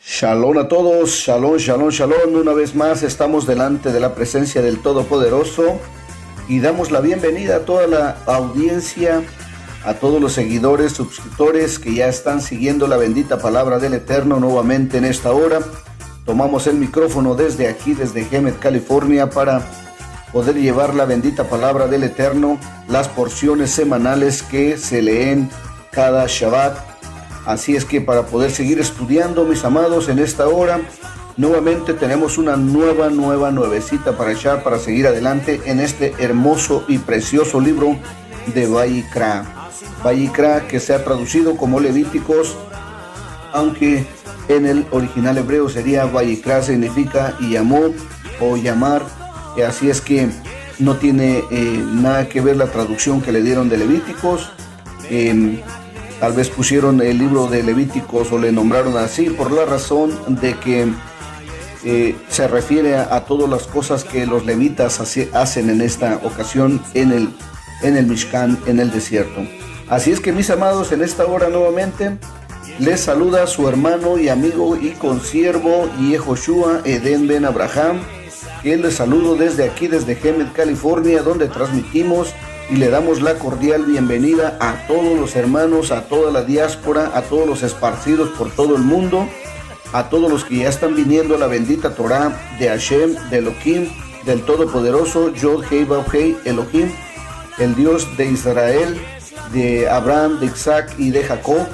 Shalom a todos, shalom, shalom, shalom. Una vez más estamos delante de la presencia del Todopoderoso y damos la bienvenida a toda la audiencia, a todos los seguidores, suscriptores que ya están siguiendo la bendita palabra del Eterno nuevamente en esta hora. Tomamos el micrófono desde aquí, desde Hemet, California, para poder llevar la bendita palabra del Eterno, las porciones semanales que se leen cada Shabbat. Así es que para poder seguir estudiando, mis amados, en esta hora, nuevamente tenemos una nuevecita para echar, para seguir adelante en este hermoso y precioso libro de Vayikra. Vayikra, que se ha traducido como Levíticos, aunque en el original hebreo sería Vayikra, significa llamó o llamar. Así es que no tiene nada que ver la traducción que le dieron de Levíticos. Tal vez pusieron el libro de Levíticos o le nombraron así por la razón de que se refiere a todas las cosas que los levitas hacen en esta ocasión en el Mishkan, en el desierto. Así es que, mis amados, en esta hora nuevamente les saluda su hermano y amigo y consiervo Yehoshua Eden Ben Abraham, que les saludo desde aquí, desde Hemet, California, donde transmitimos y le damos la cordial bienvenida a todos los hermanos, a toda la diáspora, a todos los esparcidos por todo el mundo, a todos los que ya están viniendo a la bendita Torah de Hashem, de Elohim, del Todopoderoso, Yod Hei Vav Hei, Elohim, el Dios de Israel, de Abraham, de Isaac y de Jacob,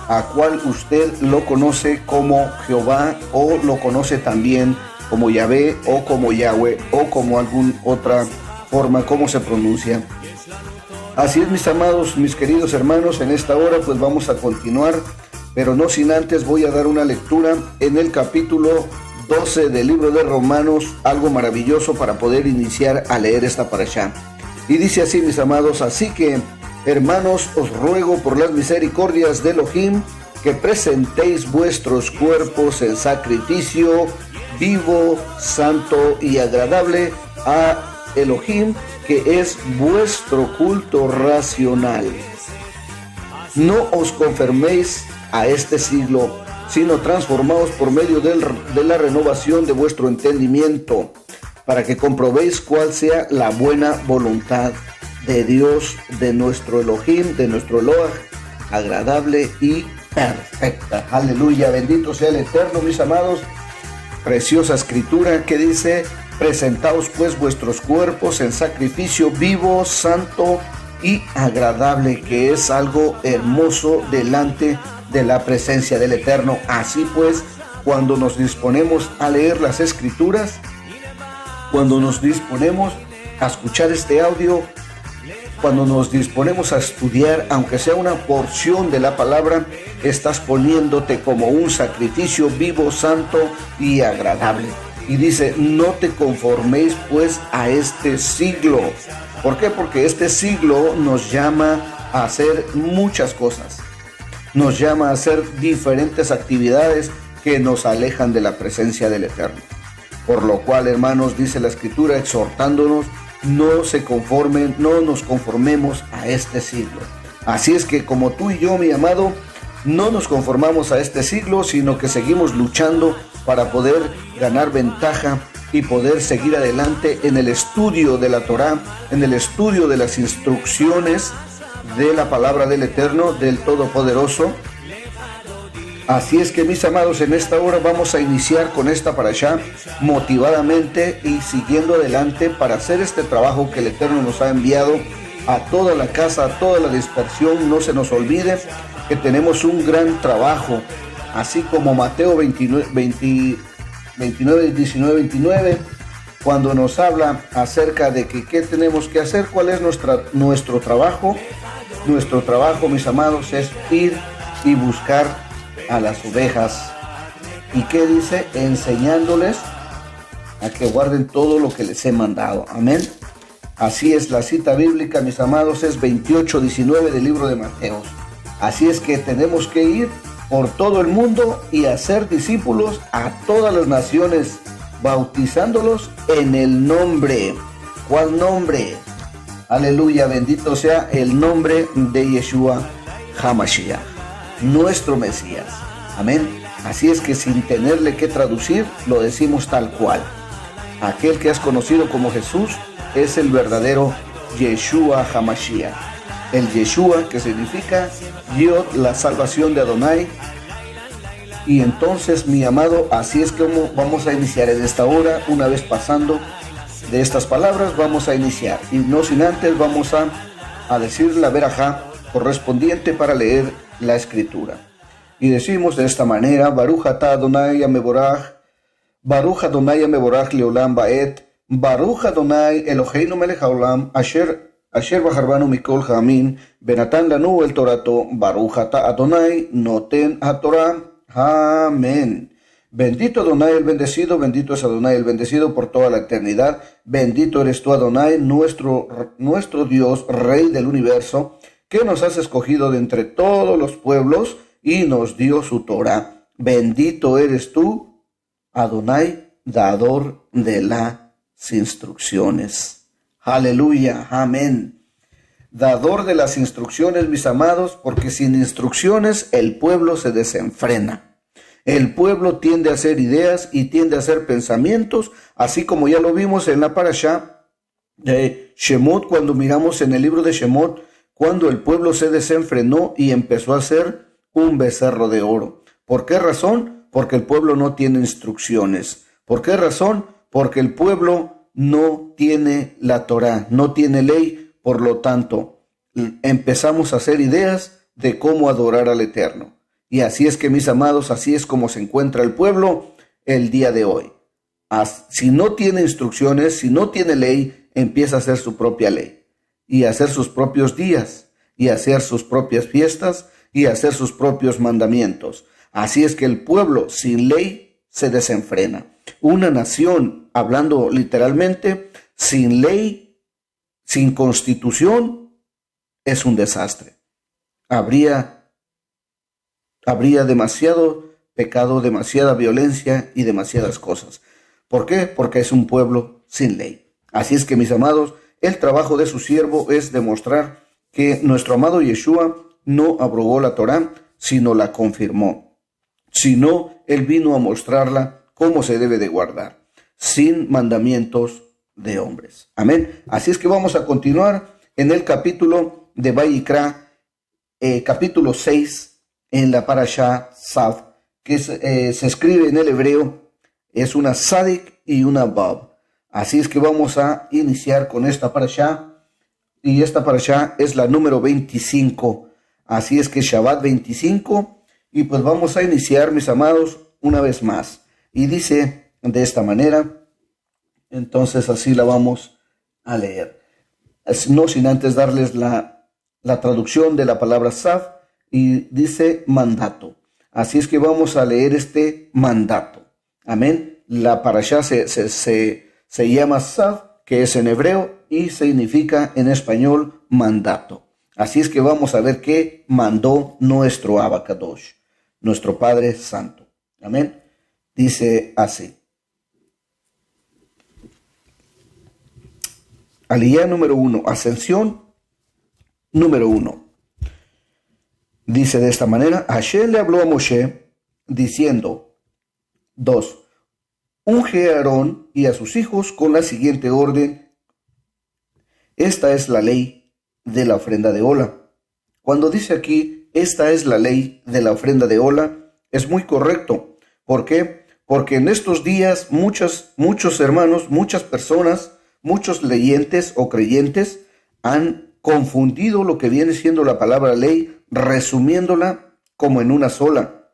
a cual usted lo conoce como Jehová o lo conoce también como Yahvé o como Yahweh o como alguna otra forma como se pronuncia. Así es, mis amados, mis queridos hermanos, en esta hora pues vamos a continuar, pero no sin antes voy a dar una lectura en el capítulo 12 del libro de Romanos, algo maravilloso para poder iniciar a leer esta parashá. Y dice así, mis amados: así que, hermanos, os ruego por las misericordias de Elohim que presentéis vuestros cuerpos en sacrificio vivo, santo y agradable a Elohim, que es vuestro culto racional. No os conforméis a este siglo, sino transformaos por medio de la renovación de vuestro entendimiento, para que comprobéis cuál sea la buena voluntad de Dios, de nuestro Elohim, de nuestro Eloah, agradable y perfecta. Aleluya, bendito sea el Eterno, mis amados. Preciosa escritura que dice: presentaos pues vuestros cuerpos en sacrificio vivo, santo y agradable, que es algo hermoso delante de la presencia del Eterno. Así pues, cuando nos disponemos a leer las escrituras, cuando nos disponemos a escuchar este audio, cuando nos disponemos a estudiar, aunque sea una porción de la palabra, estás poniéndote como un sacrificio vivo, santo y agradable. Y dice: no te conforméis pues a este siglo. ¿Por qué? Porque este siglo nos llama a hacer muchas cosas. Nos llama a hacer diferentes actividades que nos alejan de la presencia del Eterno. Por lo cual, hermanos, dice la Escritura exhortándonos: no se conformen, no nos conformemos a este siglo. Así es que, como tú y yo, mi amado, no nos conformamos a este siglo, sino que seguimos luchando para poder ganar ventaja y poder seguir adelante en el estudio de la Torah, en el estudio de las instrucciones de la palabra del Eterno, del Todopoderoso. Así es que, mis amados, en esta hora vamos a iniciar con esta parashá motivadamente y siguiendo adelante para hacer este trabajo que el Eterno nos ha enviado a toda la casa, a toda la dispersión. No se nos olvide que tenemos un gran trabajo, así como Mateo 29, 19, 29, cuando nos habla acerca de que qué tenemos que hacer, cuál es nuestro trabajo. Nuestro trabajo, mis amados, es ir y buscar a las ovejas. ¿Y qué dice? Enseñándoles a que guarden todo lo que les he mandado. Amén. Así es, la cita bíblica, mis amados, es 28:19 del libro de Mateo. Así es que tenemos que ir por todo el mundo y hacer discípulos a todas las naciones, bautizándolos en el nombre. ¿Cuál nombre? Aleluya, bendito sea el nombre de Yeshua HaMashiach, nuestro Mesías. Amén. Así es que sin tenerle que traducir, lo decimos tal cual. Aquel que has conocido como Jesús es el verdadero Yeshua HaMashiach. El Yeshua, que significa Yod, la salvación de Adonai. Y entonces, mi amado, así es como vamos a iniciar en esta hora. Una vez pasando de estas palabras, vamos a iniciar. Y no sin antes vamos a decir la verajá correspondiente para leer la escritura. Y decimos de esta manera: Baruch atah Adonai mevorach, Baruch Adonai mevorach leolam baet, Baruch Adonai Eloheinu melech haolam, asher bacharbanu mikol ha'amin, benatan lanu el torato, Baruch atah Adonai noten haTorah. Amén. Bendito Adonai el bendecido, bendito es Adonai el bendecido por toda la eternidad. Bendito eres tú, Adonai, nuestro Dios, Rey del universo, que nos has escogido de entre todos los pueblos y nos dio su Torah. Bendito eres tú, Adonai, dador de las instrucciones. Aleluya, amén. Dador de las instrucciones, mis amados, porque sin instrucciones el pueblo se desenfrena. El pueblo tiende a hacer ideas y tiende a hacer pensamientos, así como ya lo vimos en la parashá de Shemot, cuando miramos en el libro de Shemot, cuando el pueblo se desenfrenó y empezó a hacer un becerro de oro. ¿Por qué razón? Porque el pueblo no tiene instrucciones. ¿Por qué razón? Porque el pueblo no tiene la Torá, no tiene ley. Por lo tanto, empezamos a hacer ideas de cómo adorar al Eterno. Y así es que, mis amados, así es como se encuentra el pueblo el día de hoy. Si no tiene instrucciones, si no tiene ley, empieza a hacer su propia ley. Y a hacer sus propios días, y a hacer sus propias fiestas, y a hacer sus propios mandamientos. Así es que el pueblo sin ley se desenfrena. Una nación, hablando literalmente, sin ley, sin constitución, es un desastre. Habría demasiado pecado, demasiada violencia y demasiadas cosas. ¿Por qué? Porque es un pueblo sin ley. Así es que, mis amados, el trabajo de su siervo es demostrar que nuestro amado Yeshua no abrogó la Torá, sino la confirmó. Sino, él vino a mostrarla cómo se debe de guardar, sin mandamientos de hombres. Amén. Así es que vamos a continuar en el capítulo de Vayikra, capítulo 6, en la parashá Sav, que se escribe en el hebreo, es una Sadik y una Bab. Así es que vamos a iniciar con esta parashá, y esta parashá es la número 25. Así es que Shabbat 25, y pues vamos a iniciar, mis amados, una vez más. Y dice de esta manera. Entonces así la vamos a leer. No sin antes darles la traducción de la palabra Sav, y dice mandato. Así es que vamos a leer este mandato. Amén. La parashá se llama Sav, que es en hebreo, y significa en español mandato. Así es que vamos a ver qué mandó nuestro Abba Kadosh, nuestro Padre Santo. Amén. Dice así. Aliyá número 1, ascensión número 1. Dice de esta manera: Hashem le habló a Moshe diciendo: 2. Unge a Aarón y a sus hijos con la siguiente orden. Esta es la ley de la ofrenda de hola. Cuando dice aquí, esta es la ley de la ofrenda de hola, es muy correcto. ¿Por qué? Porque en estos días muchos hermanos, muchas personas, muchos leyentes o creyentes han confundido lo que viene siendo la palabra ley, resumiéndola como en una sola.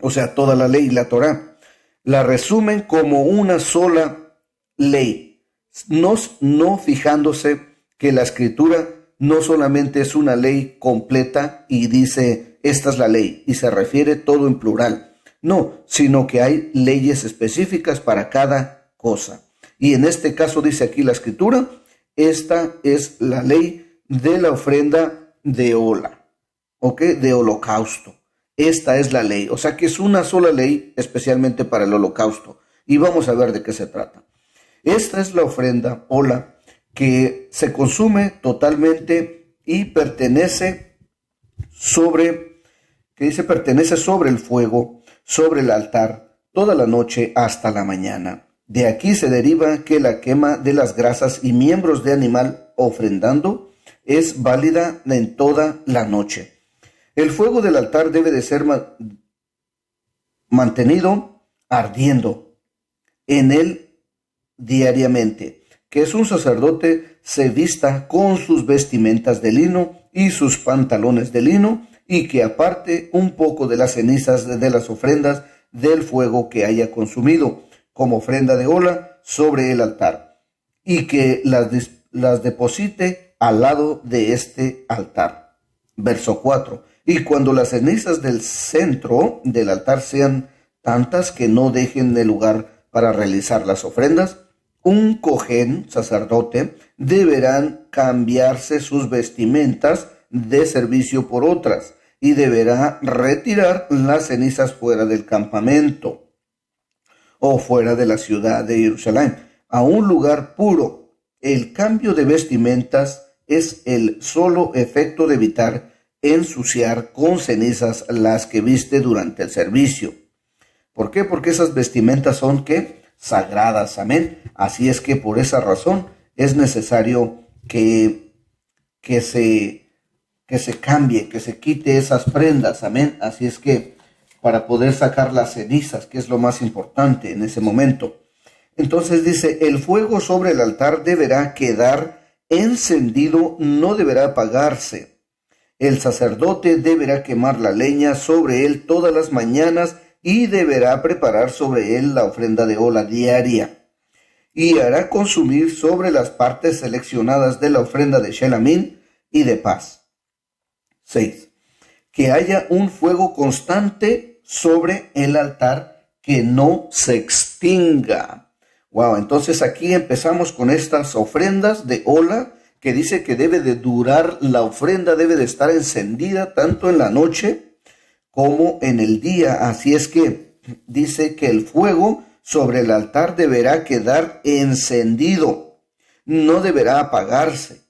O sea, toda la ley, la Torá, la resumen como una sola ley, no fijándose que la escritura no solamente es una ley completa y dice, esta es la ley, y se refiere todo en plural. No, sino que hay leyes específicas para cada cosa. Y en este caso dice aquí la escritura, esta es la ley de la ofrenda de hola, ¿ok? De holocausto. Esta es la ley, o sea que es una sola ley especialmente para el holocausto. Y vamos a ver de qué se trata. Esta es la ofrenda hola que se consume totalmente y pertenece sobre el fuego, sobre el altar toda la noche hasta la mañana. De aquí se deriva que la quema de las grasas y miembros de animal ofrendando es válida en toda la noche. El fuego del altar debe de ser mantenido ardiendo en él diariamente. Que es un sacerdote se vista con sus vestimentas de lino y sus pantalones de lino, y que aparte un poco de las cenizas de las ofrendas del fuego que haya consumido, como ofrenda de hola sobre el altar, y que las deposite al lado de este altar. Verso 4. Y cuando las cenizas del centro del altar sean tantas que no dejen de lugar para realizar las ofrendas, un cojén, sacerdote, deberán cambiarse sus vestimentas de servicio por otras, y deberá retirar las cenizas fuera del campamento o fuera de la ciudad de Jerusalén, a un lugar puro. El cambio de vestimentas es el solo efecto de evitar ensuciar con cenizas las que viste durante el servicio. ¿Por qué? Porque esas vestimentas son, ¿qué? Sagradas, amén. Así es que por esa razón es necesario que se cambie, que se quite esas prendas, amén. Así es que para poder sacar las cenizas, que es lo más importante en ese momento. Entonces dice, el fuego sobre el altar deberá quedar encendido, no deberá apagarse. El sacerdote deberá quemar la leña sobre él todas las mañanas y deberá preparar sobre él la ofrenda de hola diaria. Y hará consumir sobre las partes seleccionadas de la ofrenda de Shelamín y de paz. 6. Que haya un fuego constante sobre el altar que no se extinga. Wow, entonces aquí empezamos con estas ofrendas de hola, que dice que debe de durar, la ofrenda debe de estar encendida tanto en la noche como en el día. Así es que dice que el fuego sobre el altar deberá quedar encendido, no deberá apagarse.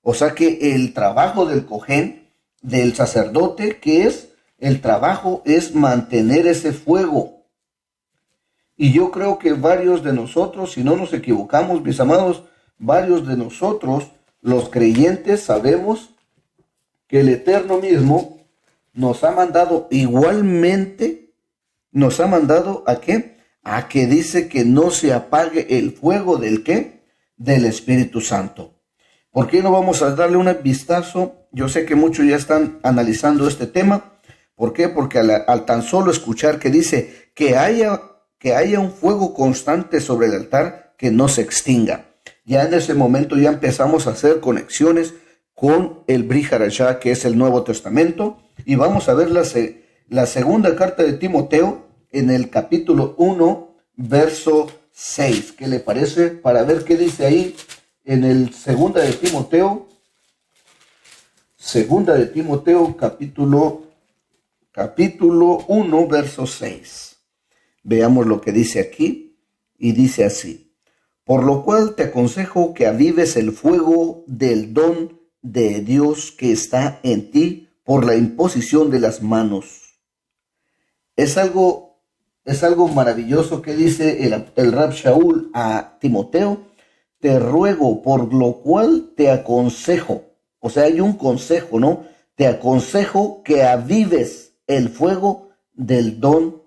O sea que el trabajo del cojén, del sacerdote, el trabajo es mantener ese fuego. Y yo creo que varios de nosotros, si no nos equivocamos, mis amados, varios de nosotros, los creyentes, sabemos que el Eterno mismo nos ha mandado igualmente, nos ha mandado ¿a qué? A que dice que no se apague el fuego del ¿qué? Del Espíritu Santo. ¿Por qué no vamos a darle un vistazo? Yo sé que muchos ya están analizando este tema. ¿Por qué? Porque al tan solo escuchar que dice que haya un fuego constante sobre el altar que no se extinga. Ya en ese momento ya empezamos a hacer conexiones con el Brit Hadashah, que es el Nuevo Testamento, y vamos a ver la segunda carta de Timoteo en el capítulo 1, verso 6. ¿Qué le parece? Para ver qué dice ahí en el segunda de Timoteo, capítulo 1, verso 6. Veamos lo que dice aquí, y dice así. Por lo cual te aconsejo que avives el fuego del don de Dios que está en ti por la imposición de las manos. Es algo maravilloso que dice el Rab Shaul a Timoteo. Te ruego, por lo cual te aconsejo. O sea, hay un consejo, ¿no? Te aconsejo que avives el fuego del don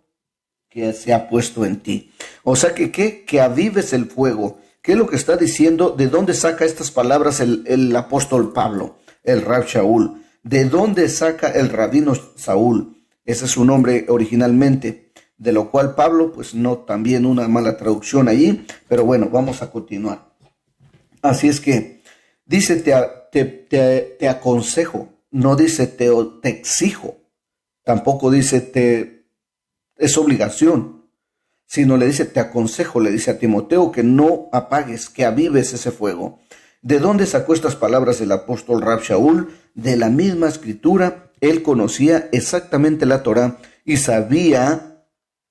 que se ha puesto en ti. O sea que avives el fuego. ¿Qué es lo que está diciendo? ¿De dónde saca estas palabras el apóstol Pablo, el Rab Shaul? ¿De dónde saca el rabino Saúl? Ese es su nombre originalmente, de lo cual Pablo, pues no, también una mala traducción allí, pero bueno, vamos a continuar. Así es que dice te aconsejo, no dice te exijo, tampoco dice es obligación, sino le dice te aconsejo, le dice a Timoteo que no apagues, que avives ese fuego. ¿De dónde sacó estas palabras el apóstol Rab Shaul? De la misma escritura. Él conocía exactamente la Torá y sabía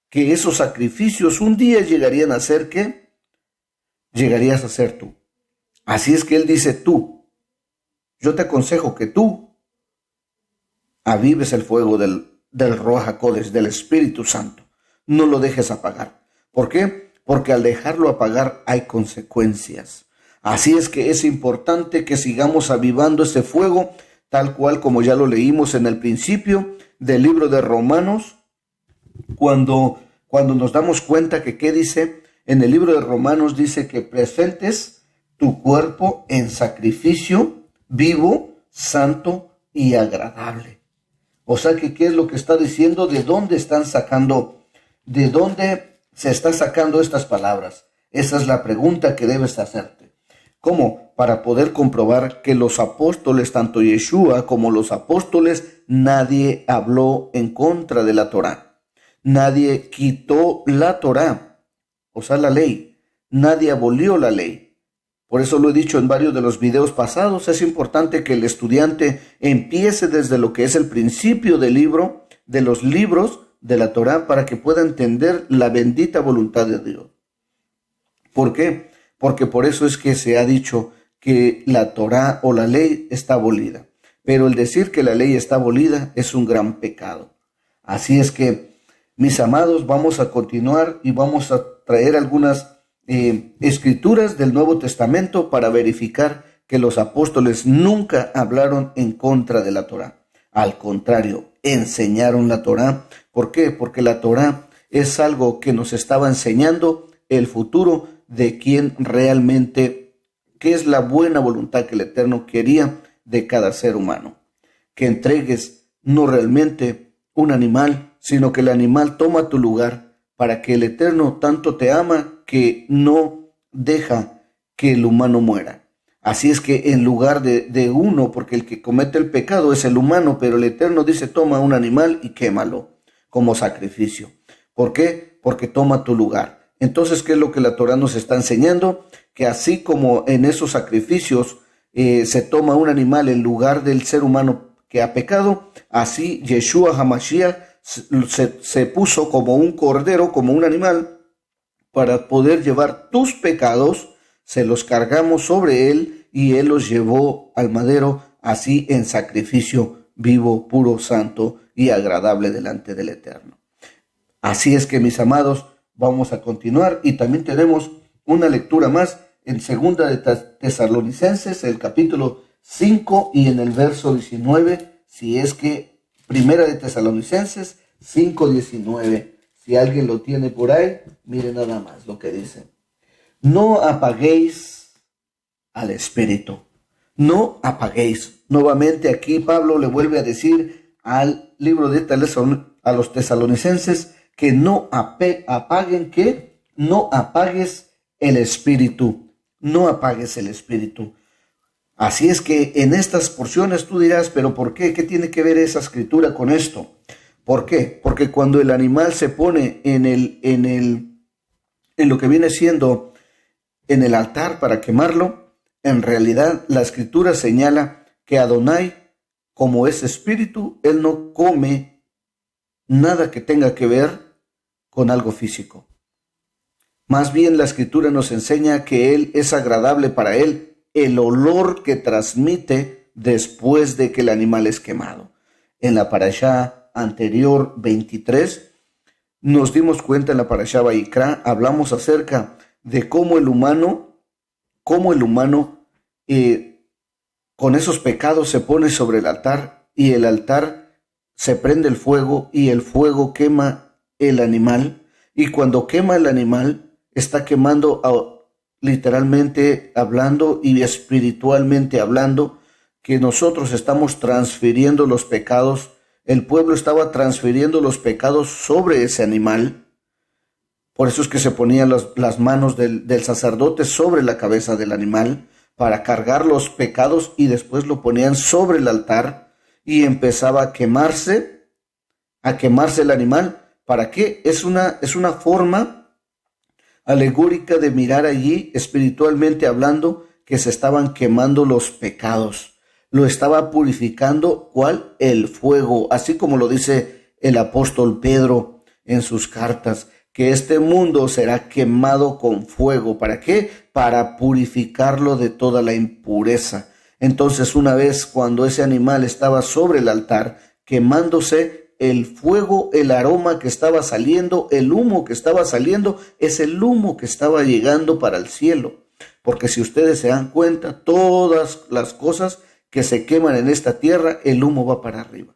que esos sacrificios un día llegarían a ser ¿qué? Llegarías a ser tú. Así es que él dice yo te aconsejo que tú avives el fuego del del Ruach HaKodesh, del Espíritu Santo. No lo dejes apagar. ¿Por qué? Porque al dejarlo apagar hay consecuencias. Así es que es importante que sigamos avivando ese fuego, tal cual como ya lo leímos en el principio del libro de Romanos, cuando nos damos cuenta que, ¿qué dice? En el libro de Romanos dice que presentes tu cuerpo en sacrificio vivo, santo y agradable. O sea que, ¿qué es lo que está diciendo? ¿De dónde se está sacando estas palabras? Esa es la pregunta que debes hacerte. ¿Cómo? Para poder comprobar que los apóstoles, tanto Yeshua como los apóstoles, nadie habló en contra de la Torá. Nadie quitó la Torá, o sea, la ley. Nadie abolió la ley. Por eso lo he dicho en varios de los videos pasados, es importante que el estudiante empiece desde lo que es el principio del libro, de los libros de la Torá, para que pueda entender la bendita voluntad de Dios. ¿Por qué? Porque por eso es que se ha dicho que la Torá o la ley está abolida. Pero el decir que la ley está abolida es un gran pecado. Así es que, mis amados, vamos a continuar y vamos a traer algunas escrituras del Nuevo Testamento para verificar que los apóstoles nunca hablaron en contra de la Torá. Al contrario, enseñaron la Torá. ¿Por qué? Porque la Torá es algo que nos estaba enseñando el futuro de quién realmente, qué es la buena voluntad que el Eterno quería de cada ser humano. Que entregues no realmente un animal, sino que el animal toma tu lugar, para que el Eterno tanto te ama que no deja que el humano muera. Así es que en lugar de uno, porque el que comete el pecado es el humano, pero el Eterno dice, toma un animal y quémalo como sacrificio. ¿Por qué? Porque toma tu lugar. Entonces, ¿qué es lo que la Torá nos está enseñando? Que así como en esos sacrificios se toma un animal en lugar del ser humano que ha pecado, así Yeshua HaMashiach se puso como un cordero, como un animal, para poder llevar tus pecados. Se los cargamos sobre él y él los llevó al madero, así en sacrificio vivo, puro, santo y agradable delante del Eterno. Así es que, mis amados, vamos a continuar y también tenemos una lectura más en segunda de Tesalonicenses, el capítulo 5 y en el verso 19, si es que primera de Tesalonicenses 5:19. Si alguien lo tiene por ahí, mire nada más lo que dice. No apaguéis al Espíritu. No apaguéis. Nuevamente aquí Pablo le vuelve a decir al libro de a los tesalonicenses que no apaguen, que no apagues el Espíritu. No apagues el Espíritu. Así es que en estas porciones tú dirás, ¿pero por qué? ¿Qué tiene que ver esa escritura con esto? ¿Por qué? Porque cuando el animal se pone en lo que viene siendo en el altar para quemarlo, en realidad la escritura señala que Adonai, como es espíritu, él no come nada que tenga que ver con algo físico. Más bien la escritura nos enseña que él es agradable para él el olor que transmite después de que el animal es quemado. En la parashá anterior 23, nos dimos cuenta en la parashá Vayikra, hablamos acerca de cómo el humano con esos pecados se pone sobre el altar y el altar se prende el fuego y el fuego quema el animal, y cuando quema el animal está quemando literalmente hablando y espiritualmente hablando, que nosotros estamos transfiriendo los pecados. El pueblo estaba transfiriendo los pecados sobre ese animal. Por eso es que se ponían las manos del sacerdote sobre la cabeza del animal para cargar los pecados, y después lo ponían sobre el altar y empezaba a quemarse el animal. ¿Para qué? Es una forma alegórica de mirar allí, espiritualmente hablando, que se estaban quemando los pecados. Lo estaba purificando, ¿cuál? El fuego, así como lo dice el apóstol Pedro en sus cartas, que este mundo será quemado con fuego. ¿Para qué? Para purificarlo de toda la impureza. Entonces, una vez cuando ese animal estaba sobre el altar quemándose, el fuego, el aroma que estaba saliendo, el humo que estaba saliendo, es el humo que estaba llegando para el cielo. Porque si ustedes se dan cuenta, todas las cosas que se queman en esta tierra, el humo va para arriba.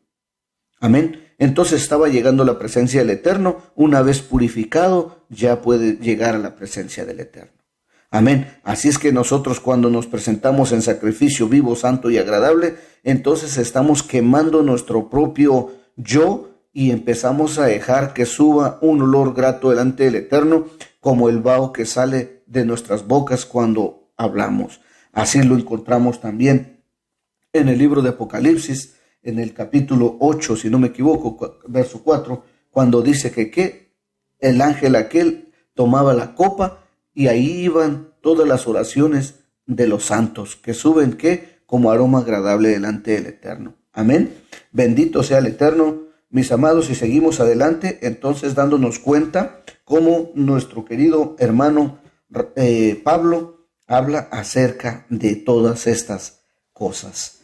Amén. Entonces estaba llegando la presencia del Eterno. Una vez purificado, ya puede llegar a la presencia del Eterno. Amén. Así es que nosotros cuando nos presentamos en sacrificio vivo, santo y agradable, entonces estamos quemando nuestro propio yo y empezamos a dejar que suba un olor grato delante del Eterno, como el vaho que sale de nuestras bocas cuando hablamos. Así lo encontramos también en el libro de Apocalipsis, en el capítulo 8, si no me equivoco, verso 4, cuando dice que el ángel aquel tomaba la copa y ahí iban todas las oraciones de los santos, que suben como aroma agradable delante del Eterno. Amén. Bendito sea el Eterno, mis amados, y seguimos adelante, entonces dándonos cuenta cómo nuestro querido hermano Pablo habla acerca de todas estas cosas.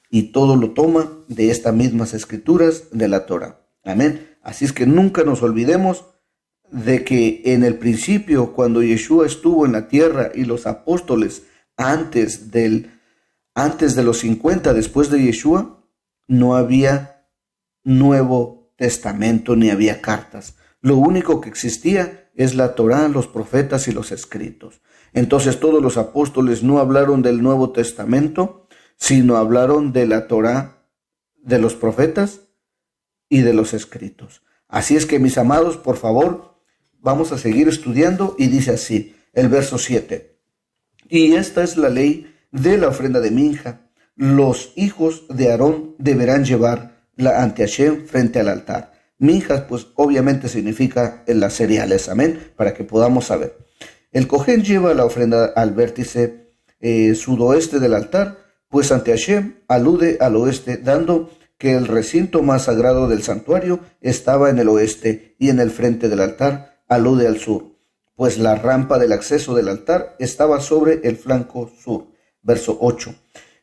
Y todo lo toma de estas mismas escrituras de la Torah. Amén. Así es que nunca nos olvidemos de que en el principio, cuando Yeshua estuvo en la tierra y los apóstoles antes de los 50 después de Yeshua, no había Nuevo Testamento ni había cartas. Lo único que existía es la Torá, los profetas y los escritos. Entonces todos los apóstoles no hablaron del Nuevo Testamento, sino hablaron de la Torá, de los profetas y de los escritos. Así es que, mis amados, por favor, vamos a seguir estudiando y dice así, el verso 7. Y esta es la ley de la ofrenda de minja. Los hijos de Aarón deberán llevarla ante Hashem frente al altar. Minjas, pues obviamente significa en las cereales, amén, para que podamos saber. El Cohen lleva la ofrenda al vértice sudoeste del altar, pues ante Hashem alude al oeste, dando que el recinto más sagrado del santuario estaba en el oeste y en el frente del altar alude al sur, pues la rampa del acceso del altar estaba sobre el flanco sur. Verso 8.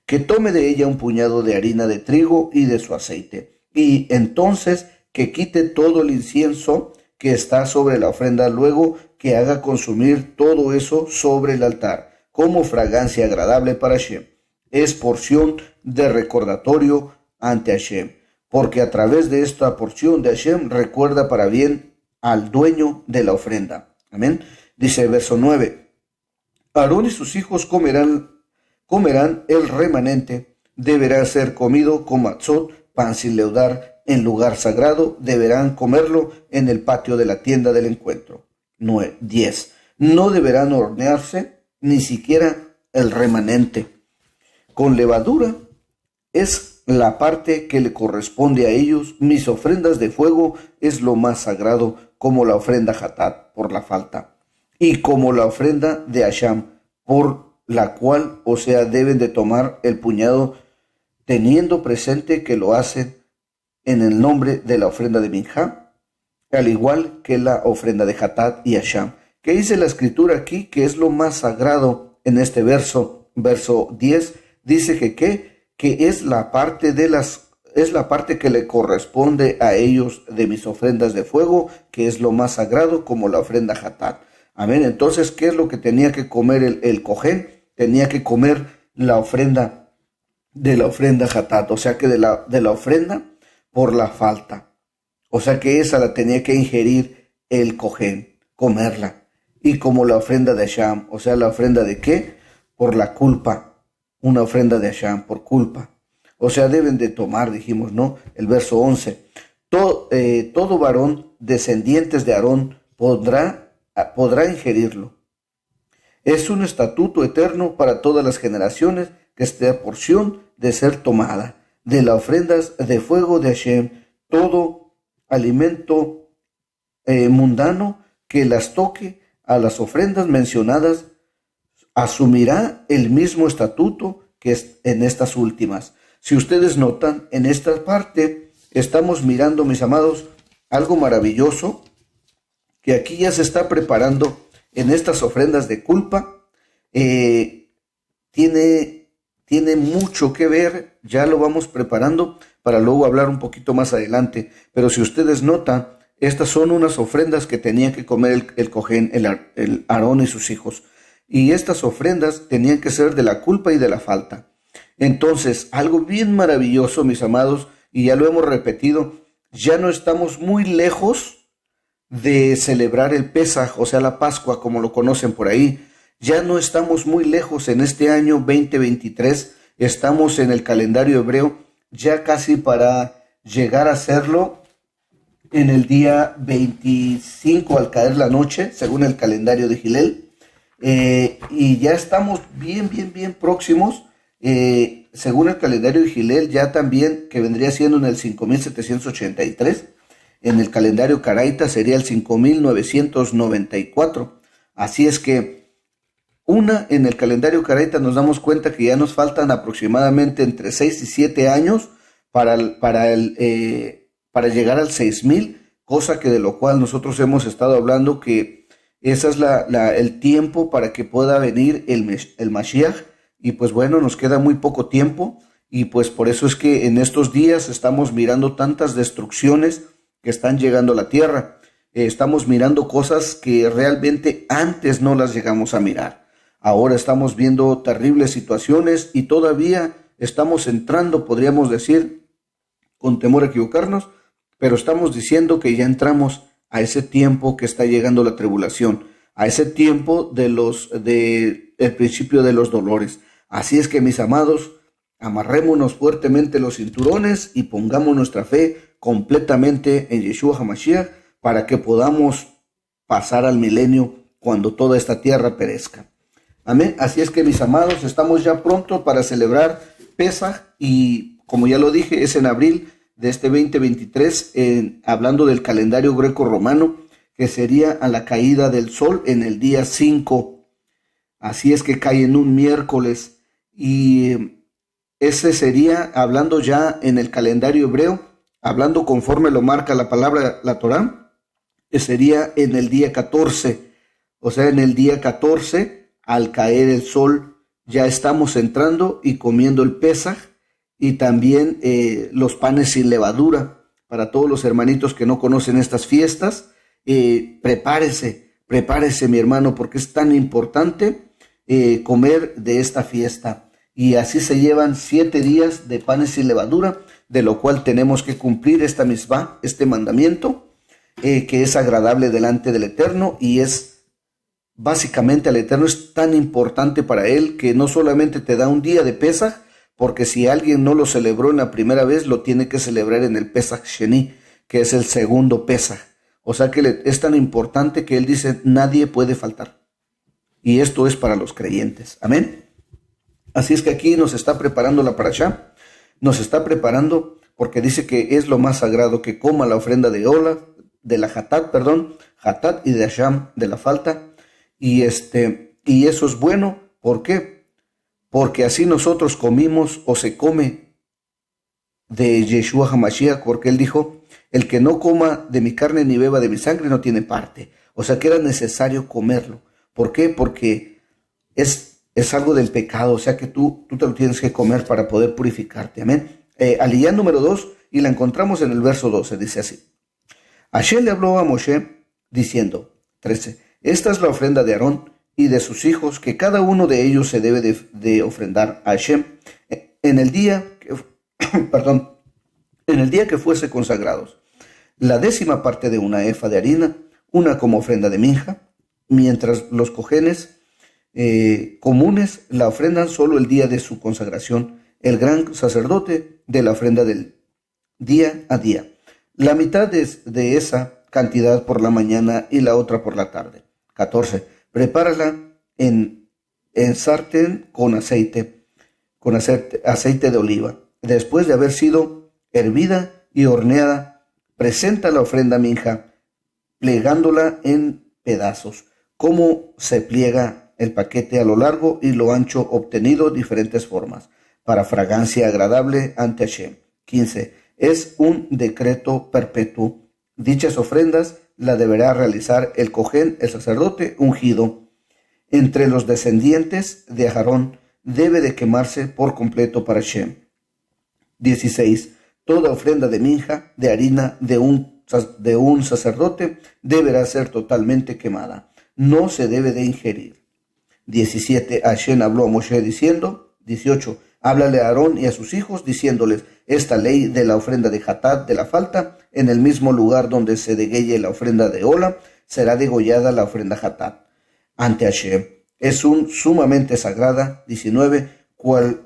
Que tome de ella un puñado de harina de trigo y de su aceite, y entonces que quite todo el incienso que está sobre la ofrenda, luego que haga consumir todo eso sobre el altar, como fragancia agradable para Hashem. Es porción de recordatorio ante Hashem, porque a través de esta porción de Hashem recuerda para bien al dueño de la ofrenda. Amén. Dice el verso 9. Aarón y sus hijos comerán el remanente, deberá ser comido con matzot, pan sin leudar, en lugar sagrado, deberán comerlo en el patio de la tienda del encuentro. 10. No deberán hornearse ni siquiera el remanente. Con levadura es la parte que le corresponde a ellos. Mis ofrendas de fuego es lo más sagrado, como la ofrenda Hatat por la falta, y como la ofrenda de Asham, por la cual, o sea, deben de tomar el puñado, teniendo presente que lo hacen en el nombre de la ofrenda de Minjá, al igual que la ofrenda de Hatat y Asham. ¿Qué dice la escritura aquí? Que es lo más sagrado en este verso 10, dice que es la parte que le corresponde a ellos de mis ofrendas de fuego, que es lo más sagrado, como la ofrenda Hatat. Amén. Entonces, ¿qué es lo que tenía que comer el Cohen? Tenía que comer la ofrenda Hatat, o sea que de la ofrenda por la falta. O sea que esa la tenía que ingerir el Cohen, comerla. Y como la ofrenda de Asham, o sea, la ofrenda de ¿qué? Por la culpa. Una ofrenda de Asham por culpa. O sea, deben de tomar, dijimos, ¿no? El verso 11. Todo varón descendientes de Aarón podrá ingerirlo. Es un estatuto eterno para todas las generaciones, que esta porción de ser tomada de las ofrendas de fuego de Hashem. Todo alimento mundano que las toque a las ofrendas mencionadas asumirá el mismo estatuto que es en estas últimas. Si ustedes notan, en esta parte estamos mirando, mis amados, algo maravilloso que aquí ya se está preparando en estas ofrendas de culpa. Tiene tiene mucho que ver, ya lo vamos preparando para luego hablar un poquito más adelante, pero si ustedes notan, estas son unas ofrendas que tenía que comer el Cojén, el Aarón y sus hijos, y estas ofrendas tenían que ser de la culpa y de la falta. Entonces, algo bien maravilloso, mis amados, y ya lo hemos repetido, ya no estamos muy lejos de celebrar el Pesaj, o sea, la Pascua, como lo conocen por ahí. Ya no estamos muy lejos en este año 2023, estamos en el calendario hebreo, ya casi para llegar a hacerlo en el día 25 al caer la noche, según el calendario de Gilel, y ya estamos bien próximos, según el calendario de Gilel, ya también, que vendría siendo en el 5783, en el calendario caraita sería el 5994. Así es que en el calendario caraita nos damos cuenta que ya nos faltan aproximadamente entre 6 y 7 años para llegar al 6000, cosa que de lo cual nosotros hemos estado hablando, que ese es el tiempo para que pueda venir el Mashiach, y pues bueno, nos queda muy poco tiempo, y pues por eso es que en estos días estamos mirando tantas destrucciones que están llegando a la tierra. Estamos mirando cosas que realmente antes no las llegamos a mirar. Ahora estamos viendo terribles situaciones y todavía estamos entrando, podríamos decir, con temor a equivocarnos, pero estamos diciendo que ya entramos a ese tiempo que está llegando la tribulación, a ese tiempo el principio de los dolores. Así es que, mis amados, amarrémonos fuertemente los cinturones y pongamos nuestra fe completamente en Yeshua HaMashiach para que podamos pasar al milenio cuando toda esta tierra perezca. Amén. Así es que, mis amados, estamos ya pronto para celebrar Pesaj, y como ya lo dije, es en abril de este 2023, hablando del calendario greco-romano, que sería a la caída del sol en el día 5. Así es que cae en un miércoles, y ese sería, hablando ya en el calendario hebreo, hablando conforme lo marca la palabra, la Torá, sería en el día 14. O sea, en el día 14, al caer el sol, ya estamos entrando y comiendo el Pesaj, y también los panes sin levadura. Para todos los hermanitos que no conocen estas fiestas, prepárese, mi hermano, porque es tan importante comer de esta fiesta. Y así se llevan 7 días de panes sin levadura, de lo cual tenemos que cumplir esta misvá, este mandamiento, que es agradable delante del Eterno, y es básicamente, al Eterno es tan importante para él que no solamente te da un día de Pesaj, porque si alguien no lo celebró en la primera vez, lo tiene que celebrar en el Pesaj Sheni, que es el segundo Pesaj. O sea que es tan importante que él dice, nadie puede faltar. Y esto es para los creyentes. Amén. Así es que aquí nos está preparando la parashá, nos está preparando porque dice que es lo más sagrado que coma la ofrenda de la Hatat y de Asham, de la falta, y eso es bueno. ¿Por qué? Porque así nosotros comimos, o se come de Yeshua HaMashiach, porque él dijo, el que no coma de mi carne ni beba de mi sangre no tiene parte. O sea que era necesario comerlo. ¿Por qué? Porque es algo del pecado, o sea que tú te lo tienes que comer para poder purificarte. Amén. Aliyá número 2, y la encontramos en el verso 12, dice así. Hashem le habló a Moshe diciendo, 13, esta es la ofrenda de Aarón y de sus hijos, que cada uno de ellos se debe de ofrendar a Hashem en el día que fuese consagrados. La 10ª parte de una efa de harina, una como ofrenda de minja, mientras los cojenes comunes la ofrendan solo el día de su consagración, el gran sacerdote de la ofrenda del día a día. La mitad de esa cantidad por la mañana y la otra por la tarde. 14. Prepárala en sartén con aceite de oliva. Después de haber sido hervida y horneada, presenta la ofrenda minja, plegándola en pedazos, como se pliega el paquete a lo largo y lo ancho, obtenido diferentes formas, para fragancia agradable ante Hashem. 15. Es un decreto perpetuo. Dichas ofrendas la deberá realizar el Cojén, el sacerdote ungido, entre los descendientes de Aarón, debe de quemarse por completo para Hashem. 16. Toda ofrenda de minja, de harina de un sacerdote, deberá ser totalmente quemada. No se debe de ingerir. 17. Hashem habló a Moshe diciendo. 18. Háblale a Aarón y a sus hijos, diciéndoles, esta ley de la ofrenda de Hatat, de la falta, en el mismo lugar donde se deguelle la ofrenda de Ola, será degollada la ofrenda Hatat ante Hashem. Es sumamente sagrada. 19.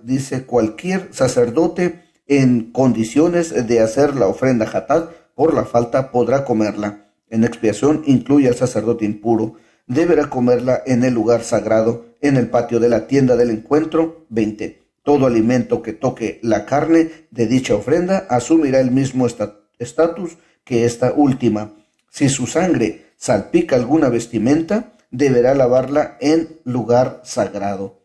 Dice, cualquier sacerdote en condiciones de hacer la ofrenda Hatat por la falta podrá comerla. En expiación incluye al sacerdote impuro. Deberá comerla en el lugar sagrado, en el patio de la tienda del encuentro. 20. Todo alimento que toque la carne de dicha ofrenda asumirá el mismo estatus que esta última. Si su sangre salpica alguna vestimenta, deberá lavarla en lugar sagrado.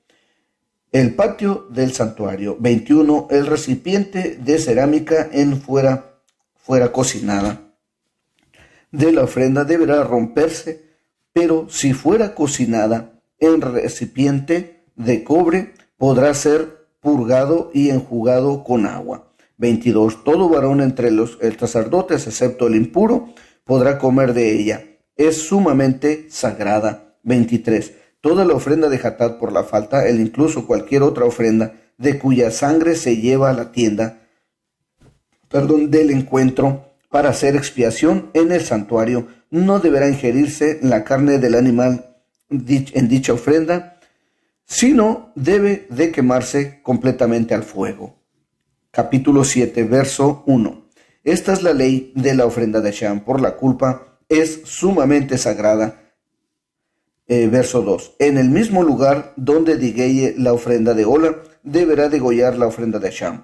El patio del santuario. 21. El recipiente de cerámica en fuera cocinada de la ofrenda deberá romperse, pero si fuera cocinada en recipiente de cobre, podrá ser purgado y enjugado con agua. 22. Todo varón entre el sacerdotes, excepto el impuro, podrá comer de ella. Es sumamente sagrada. 23. Toda la ofrenda de Hatat por la falta, incluso cualquier otra ofrenda, de cuya sangre se lleva a la tienda, del encuentro, para hacer expiación en el santuario, no deberá ingerirse la carne del animal en dicha ofrenda, sino debe de quemarse completamente al fuego. Capítulo 7, verso 1. Esta es la ley de la ofrenda de Hashem por la culpa, es sumamente sagrada. Verso 2. En el mismo lugar donde digueye la ofrenda de Ola, deberá degollar la ofrenda de Hashem.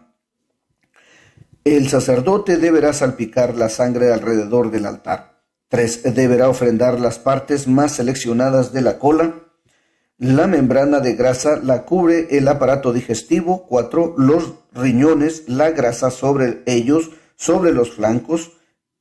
El sacerdote deberá salpicar la sangre alrededor del altar. 3. Deberá ofrendar las partes más seleccionadas de la cola. La membrana de grasa la cubre el aparato digestivo. 4. Los riñones, la grasa sobre ellos, sobre los flancos,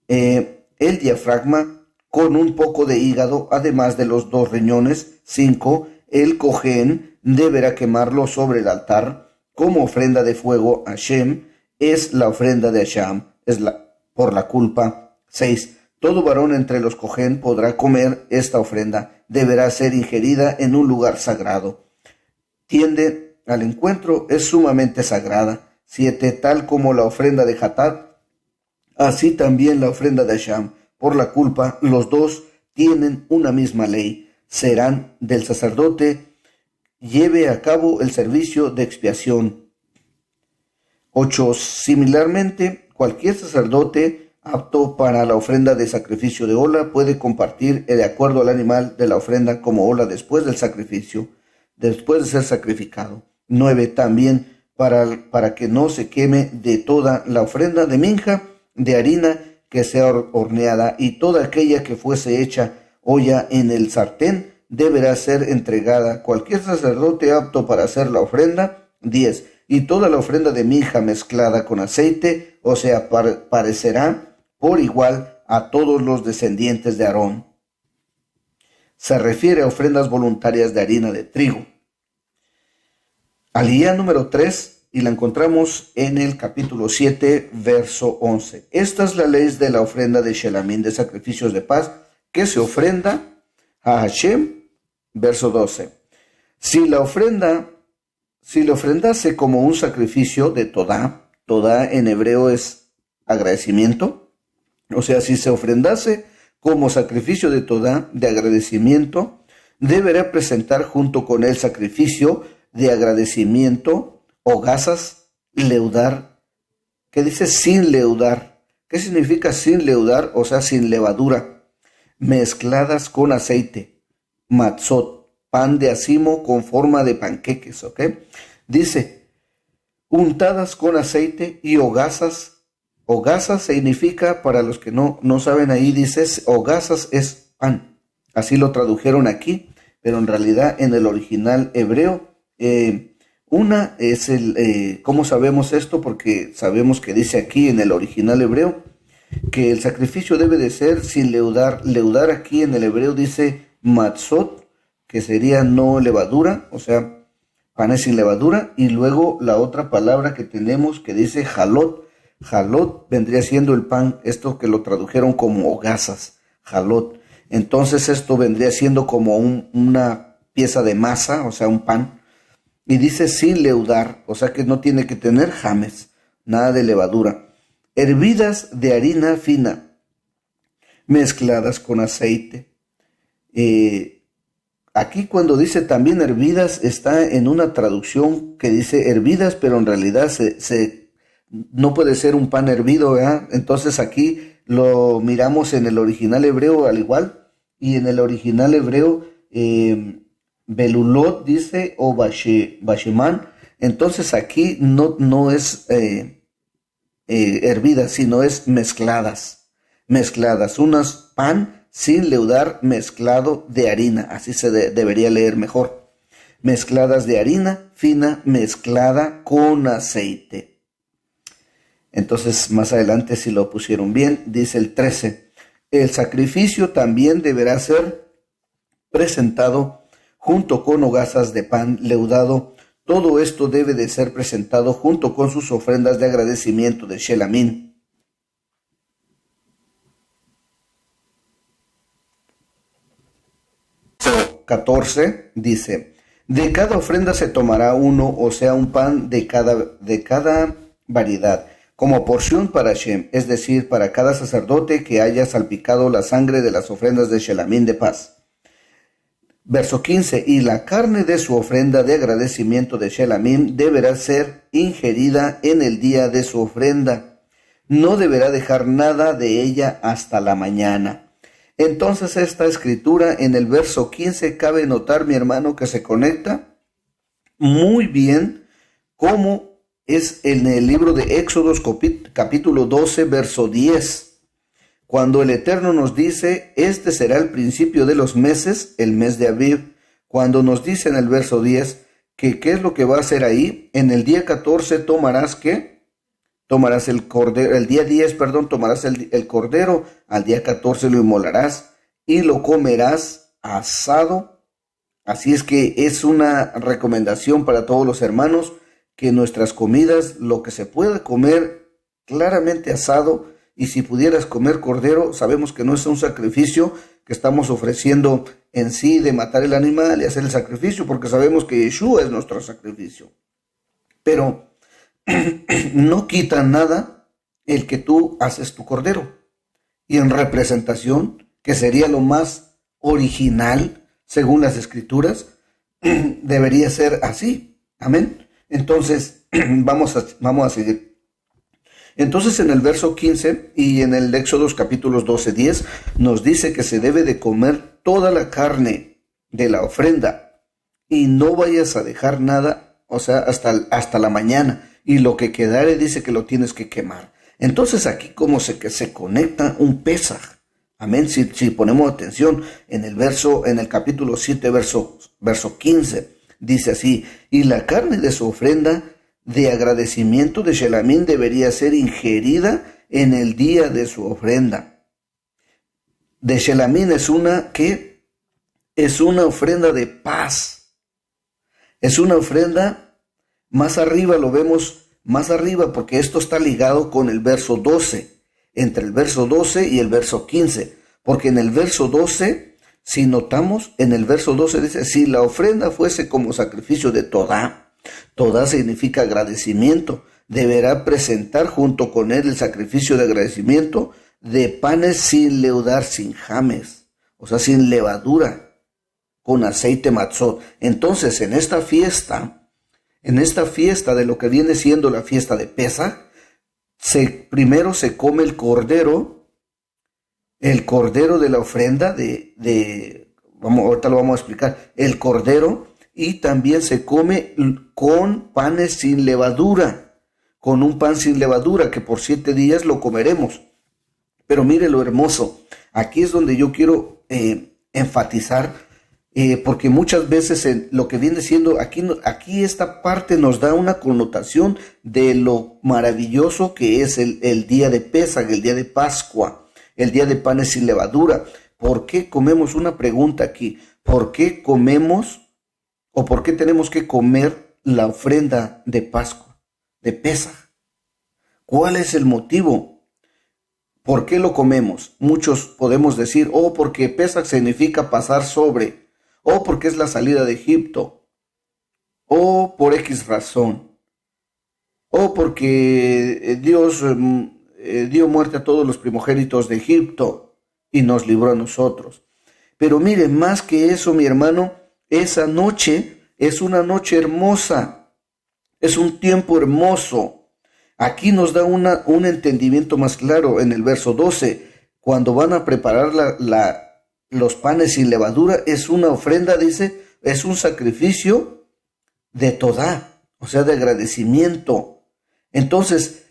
el diafragma con un poco de hígado, además de los 2 riñones. 5. El cojén deberá quemarlo sobre el altar como ofrenda de fuego a Hashem. Es la ofrenda de Hashem, por la culpa. 6. Todo varón entre los cojén podrá comer esta ofrenda. Deberá ser ingerida en un lugar sagrado. Tiende al encuentro, es sumamente sagrada. 7. Tal como la ofrenda de Hatat, así también la ofrenda de Hashem. Por la culpa, los dos tienen una misma ley. Serán del sacerdote, lleve a cabo el servicio de expiación. 8. Similarmente, cualquier sacerdote apto para la ofrenda de sacrificio de Ola puede compartir de acuerdo al animal de la ofrenda como Ola después del sacrificio, después de ser sacrificado. 9. También para que no se queme de toda la ofrenda de minja, de harina que sea horneada, y toda aquella que fuese hecha olla en el sartén deberá ser entregada. Cualquier sacerdote apto para hacer la ofrenda. 10. Y toda la ofrenda de minja mezclada con aceite, o sea, parecerá por igual a todos los descendientes de Aarón. Se refiere a ofrendas voluntarias de harina de trigo. Aliyá número 3, y la encontramos en el capítulo 7, verso 11. Esta es la ley de la ofrenda de Shelamín, de sacrificios de paz, que se ofrenda a Hashem. Verso 12. Si le ofrendase como un sacrificio de Todá en hebreo es agradecimiento. O sea, si se ofrendase como sacrificio de Todá, de agradecimiento, deberá presentar junto con el sacrificio de agradecimiento hogazas, leudar. ¿Qué dice sin leudar? ¿Qué significa sin leudar? O sea, sin levadura, mezcladas con aceite, matzot, pan de acimo con forma de panqueques, ¿ok? Dice, untadas con aceite y hogazas. Hogazas significa, para los que no saben ahí, dice, hogazas es pan. Así lo tradujeron aquí, pero en realidad en el original hebreo, una es ¿cómo sabemos esto? Porque sabemos que dice aquí en el original hebreo que el sacrificio debe de ser sin leudar. Leudar aquí en el hebreo dice matzot, que sería no levadura, o sea, panes sin levadura, y luego la otra palabra que tenemos que dice jalot. Jalot vendría siendo el pan, esto que lo tradujeron como hogazas, jalot. Entonces esto vendría siendo como una pieza de masa, o sea, un pan. Y dice sin leudar, o sea que no tiene que tener james, nada de levadura. Hervidas de harina fina, mezcladas con aceite. Aquí cuando dice también hervidas, está en una traducción que dice hervidas, pero en realidad no puede ser un pan hervido, ¿verdad? Entonces aquí lo miramos en el original hebreo al igual, y en el original hebreo belulot dice o basheman. Entonces aquí no es hervidas, sino es mezcladas, unas pan sin leudar mezclado de harina, así se debería leer mejor, mezcladas de harina fina mezclada con aceite. Entonces más adelante, si lo pusieron bien, dice el 13, el sacrificio también deberá ser presentado junto con hogazas de pan leudado. Todo esto debe de ser presentado junto con sus ofrendas de agradecimiento de Shelamín. Verso 14 dice, de cada ofrenda se tomará uno, o sea, un pan de cada variedad, como porción para Shem, es decir, para cada sacerdote que haya salpicado la sangre de las ofrendas de Shelamín de paz. Verso 15, y la carne de su ofrenda de agradecimiento de Shelamín deberá ser ingerida en el día de su ofrenda. No deberá dejar nada de ella hasta la mañana. Entonces esta escritura en el verso 15 cabe notar, mi hermano, que se conecta muy bien como es en el libro de Éxodos capítulo 12, verso 10. Cuando el Eterno nos dice, este será el principio de los meses, el mes de Aviv. Cuando nos dice en el verso 10, que qué es lo que va a hacer ahí, en el día 14 tomarás, ¿qué? Tomarás el cordero, el día 10, tomarás el cordero, al día 14 lo inmolarás y lo comerás asado. Así es que es una recomendación para todos los hermanos, que nuestras comidas, lo que se pueda comer claramente asado, y si pudieras comer cordero, sabemos que no es un sacrificio que estamos ofreciendo en sí de matar el animal y hacer el sacrificio, porque sabemos que Yeshua es nuestro sacrificio. Pero no quita nada el que tú haces tu cordero. Y en representación, que sería lo más original, según las escrituras, debería ser así. Amén. Entonces, vamos a seguir. Entonces, en el verso 15 y en el Éxodos capítulos 12, 10, nos dice que se debe de comer toda la carne de la ofrenda y no vayas a dejar nada, o sea, hasta la mañana. Y lo que quedare dice que lo tienes que quemar. Entonces, aquí como que se conecta un Pesaj. Amén. Si ponemos atención en el capítulo 7, verso 15. Dice así, y la carne de su ofrenda de agradecimiento de Shelamín debería ser ingerida en el día de su ofrenda. De Shelamín es una ofrenda de paz. Es una ofrenda, más arriba lo vemos, más arriba, porque esto está ligado con el verso 12, entre el verso 12 y el verso 15, porque en el verso 12... Si notamos, en el verso 12 dice, si la ofrenda fuese como sacrificio de Todá, Todá significa agradecimiento, deberá presentar junto con él el sacrificio de agradecimiento de panes sin leudar, sin james, o sea, sin levadura, con aceite matzot. Entonces, en esta fiesta de lo que viene siendo la fiesta de Pesaj, primero se come el cordero de la ofrenda ahorita lo vamos a explicar, el cordero, y también se come con panes sin levadura, con un pan sin levadura, que por 7 días lo comeremos. Pero mire lo hermoso, aquí es donde yo quiero enfatizar, porque muchas veces lo que viene siendo, aquí esta parte nos da una connotación de lo maravilloso que es el día de Pesaj, el día de Pascua, el día de panes sin levadura. ¿Por qué comemos? Una pregunta aquí. ¿Por qué comemos o por qué tenemos que comer la ofrenda de Pascua, de Pesaj? ¿Cuál es el motivo? ¿Por qué lo comemos? Muchos podemos decir, porque Pesaj significa pasar sobre, o porque es la salida de Egipto, o por X razón, o porque Dios dio muerte a todos los primogénitos de Egipto y nos libró a nosotros. Pero mire, más que eso, mi hermano, esa noche es una noche hermosa, es un tiempo hermoso. Aquí nos da un entendimiento más claro en el verso 12, cuando van a preparar los panes sin levadura, es una ofrenda, dice, es un sacrificio de todá, o sea, de agradecimiento. Entonces,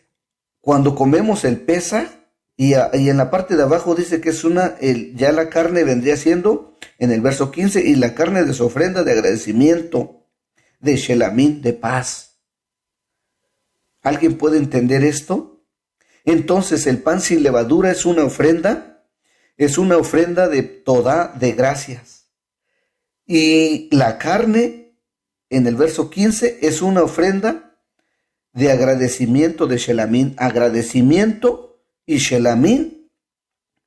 cuando comemos el Pesaj, y en la parte de abajo dice que es ya la carne vendría siendo, en el verso 15, y la carne de su ofrenda de agradecimiento, de Shelamín, de paz. ¿Alguien puede entender esto? Entonces, el pan sin levadura es una ofrenda de todá, de gracias. Y la carne, en el verso 15, es una ofrenda de agradecimiento de Shelamín. Agradecimiento y Shelamín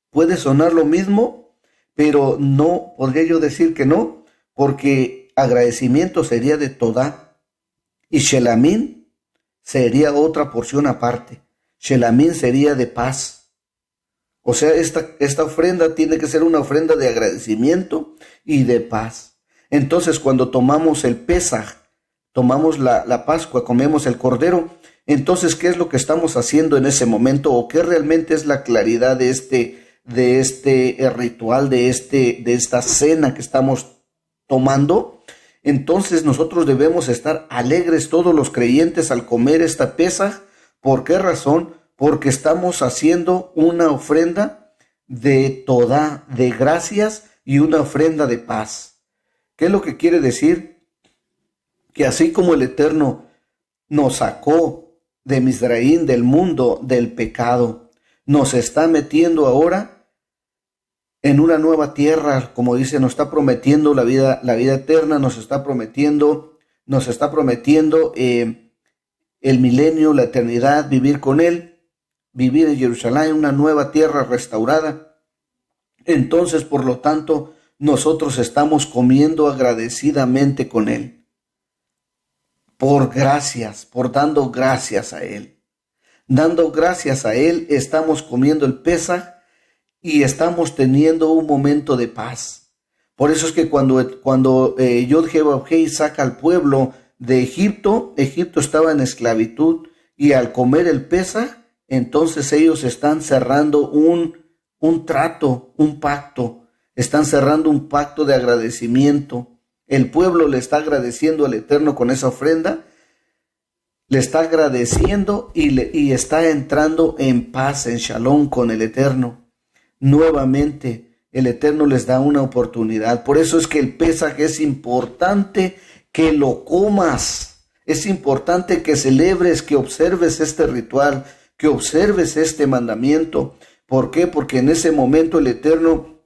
puede sonar lo mismo, pero no, podría yo decir que no, porque agradecimiento sería de todá y Shelamín sería otra porción aparte. Shelamín sería de paz. O sea, esta ofrenda tiene que ser una ofrenda de agradecimiento y de paz. Entonces, cuando tomamos el Pesaj, tomamos la Pascua, comemos el Cordero, entonces, ¿qué es lo que estamos haciendo en ese momento? ¿O qué realmente es la claridad de este ritual, de esta cena que estamos tomando? Entonces nosotros debemos estar alegres todos los creyentes al comer esta Pesaj. ¿Por qué razón? Porque estamos haciendo una ofrenda de todá, de gracias, y una ofrenda de paz. ¿Qué es lo que quiere decir? Que así como el Eterno nos sacó de Misraín, del mundo, del pecado, nos está metiendo ahora en una nueva tierra, como dice, nos está prometiendo la vida eterna, nos está prometiendo el milenio, la eternidad, vivir con Él, vivir en Jerusalén, una nueva tierra restaurada. Entonces, por lo tanto, nosotros estamos comiendo agradecidamente con Él, por dando gracias a Él. Dando gracias a Él, estamos comiendo el Pesaj y estamos teniendo un momento de paz. Por eso es que cuando Yod-Heh-Vav-Heh saca al pueblo de Egipto, Egipto estaba en esclavitud, y al comer el Pesaj, entonces ellos están cerrando un trato, un pacto, están cerrando un pacto de agradecimiento. El pueblo le está agradeciendo al Eterno con esa ofrenda, le está agradeciendo y está entrando en paz, en shalom con el Eterno. Nuevamente, el Eterno les da una oportunidad. Por eso es que el Pesaj es importante que lo comas. Es importante que celebres, que observes este ritual, que observes este mandamiento. ¿Por qué? Porque en ese momento el Eterno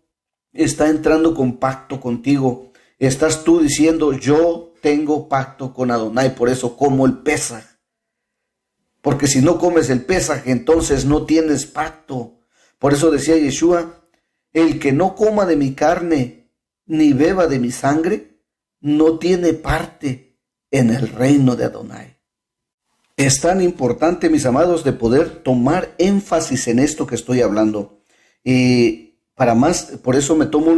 está entrando con pacto contigo. Estás tú diciendo, yo tengo pacto con Adonai, por eso como el Pesaj. Porque si no comes el Pesaj, entonces no tienes pacto. Por eso decía Yeshua, el que no coma de mi carne ni beba de mi sangre, no tiene parte en el reino de Adonai. Es tan importante, mis amados, de poder tomar énfasis en esto que estoy hablando. Y para más, por eso me tomo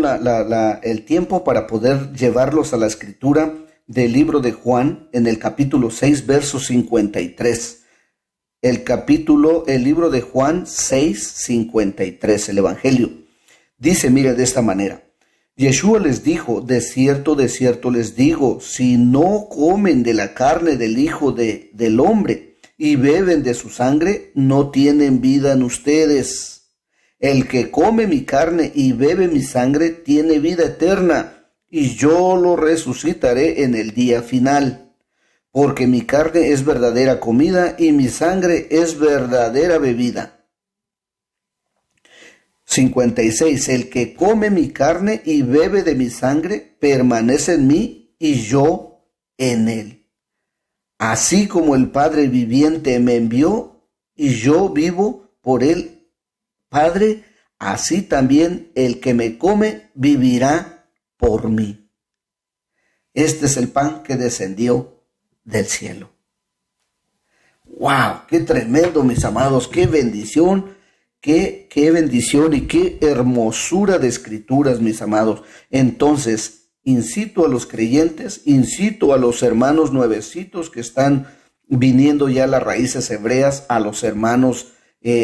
el tiempo para poder llevarlos a la escritura del libro de Juan, en el capítulo 6, verso 53. El libro de Juan 6, 53, el Evangelio. Dice, mire, de esta manera. Yeshua les dijo, de cierto les digo, si no comen de la carne del Hijo del Hombre y beben de su sangre, no tienen vida en ustedes. El que come mi carne y bebe mi sangre tiene vida eterna, y yo lo resucitaré en el día final. Porque mi carne es verdadera comida y mi sangre es verdadera bebida. 56. El que come mi carne y bebe de mi sangre permanece en mí y yo en él. Así como el Padre viviente me envió y yo vivo por el Padre, así también el que me come vivirá por mí. Este es el pan que descendió del cielo. ¡Wow! ¡Qué tremendo, mis amados! ¡Qué bendición! ¡Qué bendición y qué hermosura de escrituras, mis amados! Entonces, incito a los creyentes, incito a los hermanos nuevecitos que están viniendo ya a las raíces hebreas, a los hermanos,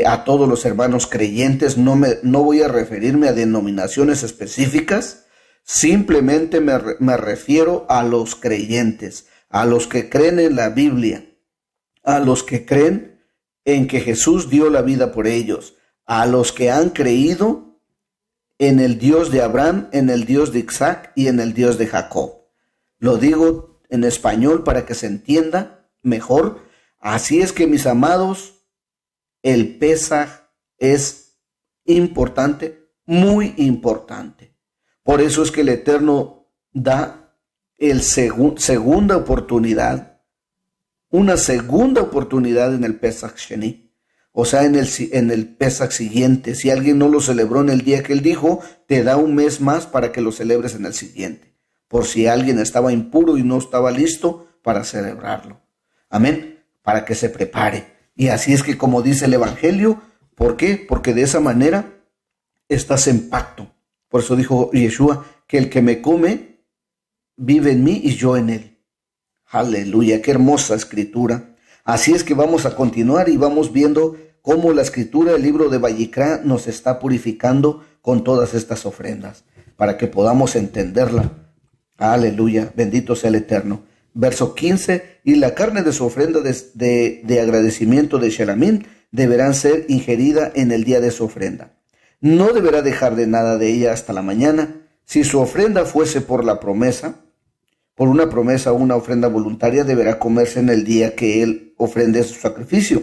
a todos los hermanos creyentes. No voy a referirme a denominaciones específicas, simplemente me refiero a los creyentes, a los que creen en la Biblia, a los que creen en que Jesús dio la vida por ellos, a los que han creído en el Dios de Abraham, en el Dios de Isaac y en el Dios de Jacob. Lo digo en español para que se entienda mejor. Así es que, mis amados, el Pesaj es importante, muy importante. Por eso es que el Eterno da segunda oportunidad, una segunda oportunidad en el Pesaj Sheni. O sea, en el Pesaj siguiente. Si alguien no lo celebró en el día que él dijo, te da un mes más para que lo celebres en el siguiente. Por si alguien estaba impuro y no estaba listo para celebrarlo. Amén. Para que se prepare. Y así es que, como dice el Evangelio, ¿por qué? Porque de esa manera estás en pacto. Por eso dijo Yeshua que el que me come vive en mí y yo en él. Aleluya, qué hermosa escritura. Así es que vamos a continuar y vamos viendo cómo la escritura del libro de Vayikra nos está purificando con todas estas ofrendas, para que podamos entenderla. Aleluya, bendito sea el Eterno. Verso 15, y la carne de su ofrenda de agradecimiento de Shelamim deberán ser ingerida en el día de su ofrenda. No deberá dejar de nada de ella hasta la mañana. Si su ofrenda fuese por una promesa o una ofrenda voluntaria, deberá comerse en el día que él ofrende su sacrificio.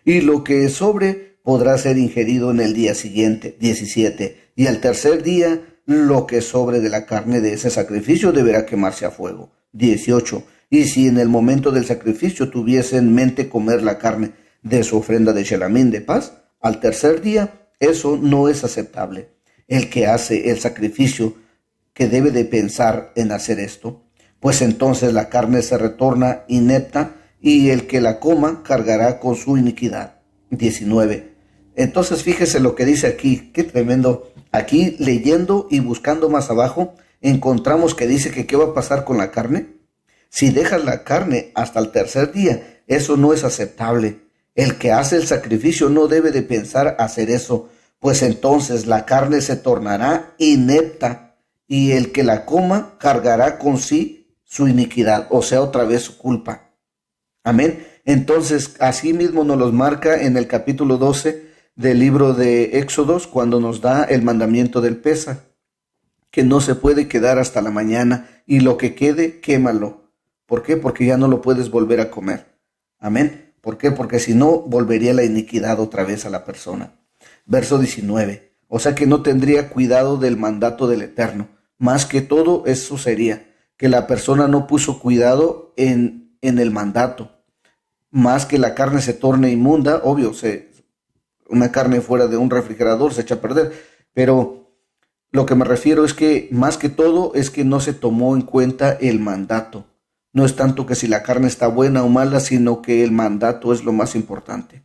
Y lo que sobre podrá ser ingerido en el día siguiente, 17. Y al tercer día, lo que sobre de la carne de ese sacrificio deberá quemarse a fuego, 18. Y si en el momento del sacrificio tuviese en mente comer la carne de su ofrenda de Shelamim de paz, al tercer día, eso no es aceptable. El que hace el sacrificio que debe de pensar en hacer esto, pues entonces la carne se retorna inepta y el que la coma cargará con su iniquidad. 19. Entonces fíjese lo que dice aquí, qué tremendo. Aquí leyendo y buscando más abajo, encontramos que dice que qué va a pasar con la carne. Si dejas la carne hasta el tercer día, eso no es aceptable. El que hace el sacrificio no debe de pensar hacer eso, pues entonces la carne se tornará inepta y el que la coma cargará con sí su iniquidad, o sea, otra vez su culpa. Amén. Entonces, así mismo nos los marca en el capítulo 12 del libro de Éxodos, cuando nos da el mandamiento del Pesaj, que no se puede quedar hasta la mañana, y lo que quede, quémalo. ¿Por qué? Porque ya no lo puedes volver a comer. Amén. ¿Por qué? Porque si no, volvería la iniquidad otra vez a la persona. Verso 19. O sea que no tendría cuidado del mandato del Eterno. Más que todo, eso sería que la persona no puso cuidado en el mandato. Más que la carne se torne inmunda, obvio, una carne fuera de un refrigerador se echa a perder. Pero lo que me refiero es que más que todo es que no se tomó en cuenta el mandato. No es tanto que si la carne está buena o mala, sino que el mandato es lo más importante.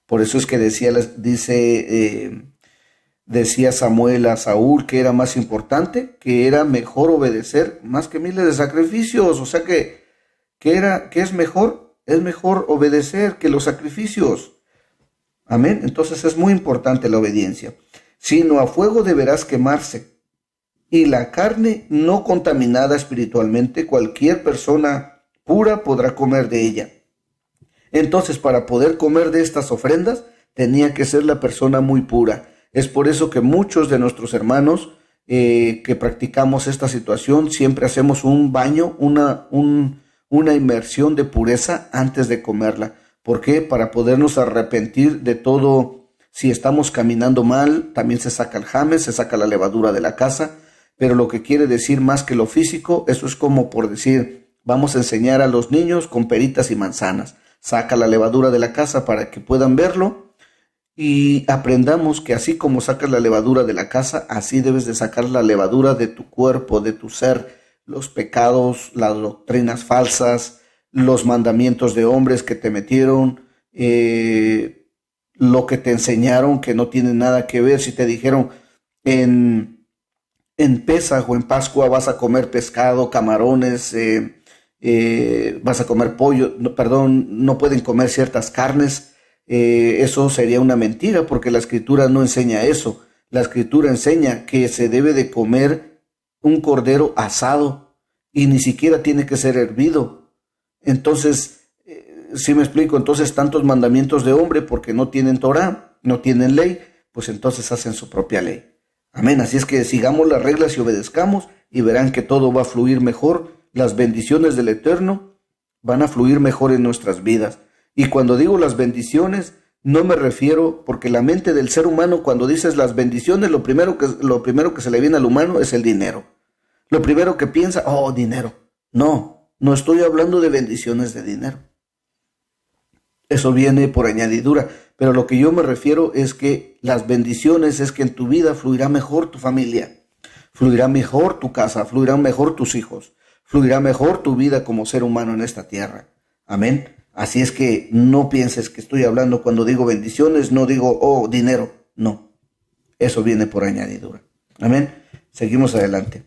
Por eso es que decía Samuel a Saúl que era más importante, que era mejor obedecer más que miles de sacrificios. O sea que es mejor obedecer que los sacrificios. Amén. Entonces es muy importante la obediencia. Sino a fuego deberás quemarse. Y la carne no contaminada espiritualmente, cualquier persona pura podrá comer de ella. Entonces, para poder comer de estas ofrendas, tenía que ser la persona muy pura. Es por eso que muchos de nuestros hermanos que practicamos esta situación, siempre hacemos un baño, una inmersión de pureza antes de comerla. ¿Por qué? Para podernos arrepentir de todo. Si estamos caminando mal, también se saca el jame, se saca la levadura de la casa. Pero lo que quiere decir más que lo físico, eso es como por decir, Vamos a enseñar a los niños con peritas y manzanas. Saca la levadura de la casa para que puedan verlo y aprendamos que así como sacas la levadura de la casa, así debes de sacar la levadura de tu cuerpo, de tu ser, los pecados, las doctrinas falsas, los mandamientos de hombres que te metieron, lo que te enseñaron que no tiene nada que ver. Si te dijeron en Pesaj o en Pascua vas a comer pescado, camarones, vas a comer pollo, no, perdón, no pueden comer ciertas carnes, eso sería una mentira porque la Escritura no enseña eso. La Escritura enseña que se debe de comer un cordero asado y ni siquiera tiene que ser hervido. Entonces, ¿sí me explico? Entonces tantos mandamientos de hombre porque no tienen Torah, no tienen ley, pues entonces hacen su propia ley. Amén. Así es que sigamos las reglas y obedezcamos y verán que todo va a fluir mejor. Las bendiciones del Eterno van a fluir mejor en nuestras vidas. Y cuando digo las bendiciones, no me refiero, porque la mente del ser humano, cuando dices las bendiciones, lo primero que se le viene al humano es el dinero. Lo primero que piensa, oh, dinero. No, no estoy hablando de bendiciones de dinero. Eso viene por añadidura. Pero lo que yo me refiero es que las bendiciones es que en tu vida fluirá mejor tu familia, fluirá mejor tu casa, fluirán mejor tus hijos, fluirá mejor tu vida como ser humano en esta tierra. Amén. Así es que no pienses que estoy hablando cuando digo bendiciones, no digo, oh, dinero. No, eso viene por añadidura. Amén. Seguimos adelante.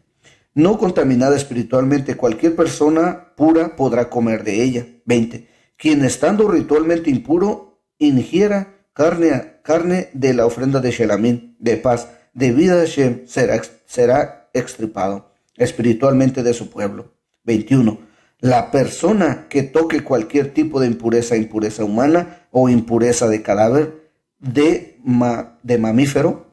No contaminada espiritualmente, cualquier persona pura podrá comer de ella. 20. Quien estando ritualmente impuro ingiera carne de la ofrenda de Shelamim, de paz, de vida de Shem, será extirpado espiritualmente de su pueblo. 21. La persona que toque cualquier tipo de impureza humana o impureza de cadáver, de mamífero,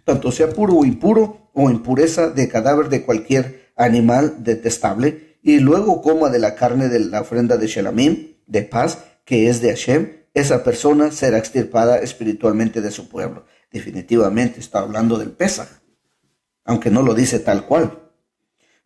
tanto sea puro o impuro, o impureza de cadáver de cualquier animal detestable, y luego coma de la carne de la ofrenda de Shelamim, de paz, que es de Hashem, esa persona será extirpada espiritualmente de su pueblo. Definitivamente está hablando del Pesaj, aunque no lo dice tal cual.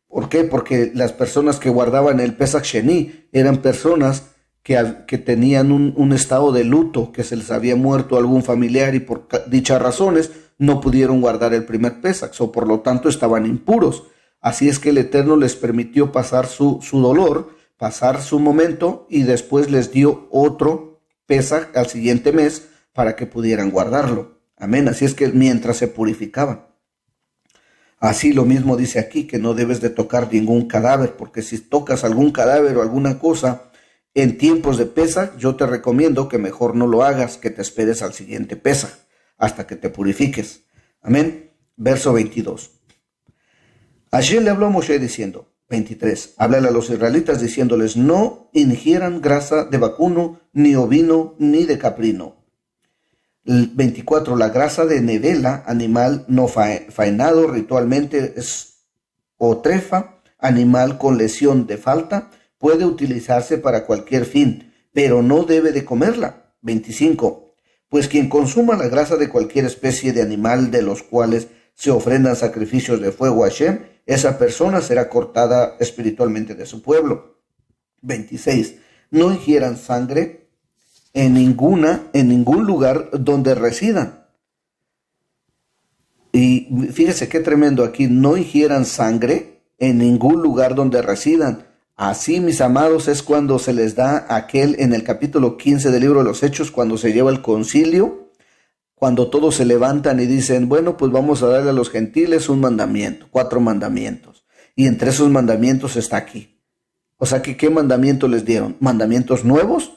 ¿Por qué? Porque las personas que guardaban el Pesaj Sheni eran personas que tenían un estado de luto, que se les había muerto algún familiar y por dichas razones no pudieron guardar el primer Pesaj, o por lo tanto estaban impuros. Así es que el Eterno les permitió pasar su dolor, pasar su momento, y después les dio otro Pesaj al siguiente mes para que pudieran guardarlo. Amén. Así es que mientras se purificaban. Así lo mismo dice aquí, que no debes de tocar ningún cadáver, porque si tocas algún cadáver o alguna cosa en tiempos de Pesaj, yo te recomiendo que mejor no lo hagas, que te esperes al siguiente Pesaj, hasta que te purifiques. Amén. Verso 22. Hashem le habló a Moshe diciendo, 23. Háblale a los israelitas diciéndoles, no ingieran grasa de vacuno, ni ovino, ni de caprino. 24. La grasa de nevela, animal no faenado ritualmente, o trefa, animal con lesión de falta, puede utilizarse para cualquier fin, pero no debe de comerla. 25. Pues quien consuma la grasa de cualquier especie de animal de los cuales se ofrendan sacrificios de fuego a Hashem, esa persona será cortada espiritualmente de su pueblo. 26. No ingieran sangre en ningún lugar donde residan. Y fíjese qué tremendo aquí, no ingieran sangre en ningún lugar donde residan. Así, mis amados, es cuando se les da aquel en el capítulo 15 del libro de los Hechos, cuando se lleva el concilio, cuando todos se levantan y dicen, bueno, pues vamos a darle a los gentiles un mandamiento, 4 mandamientos. Y entre esos mandamientos está aquí. O sea, que ¿qué mandamiento les dieron? ¿Mandamientos nuevos?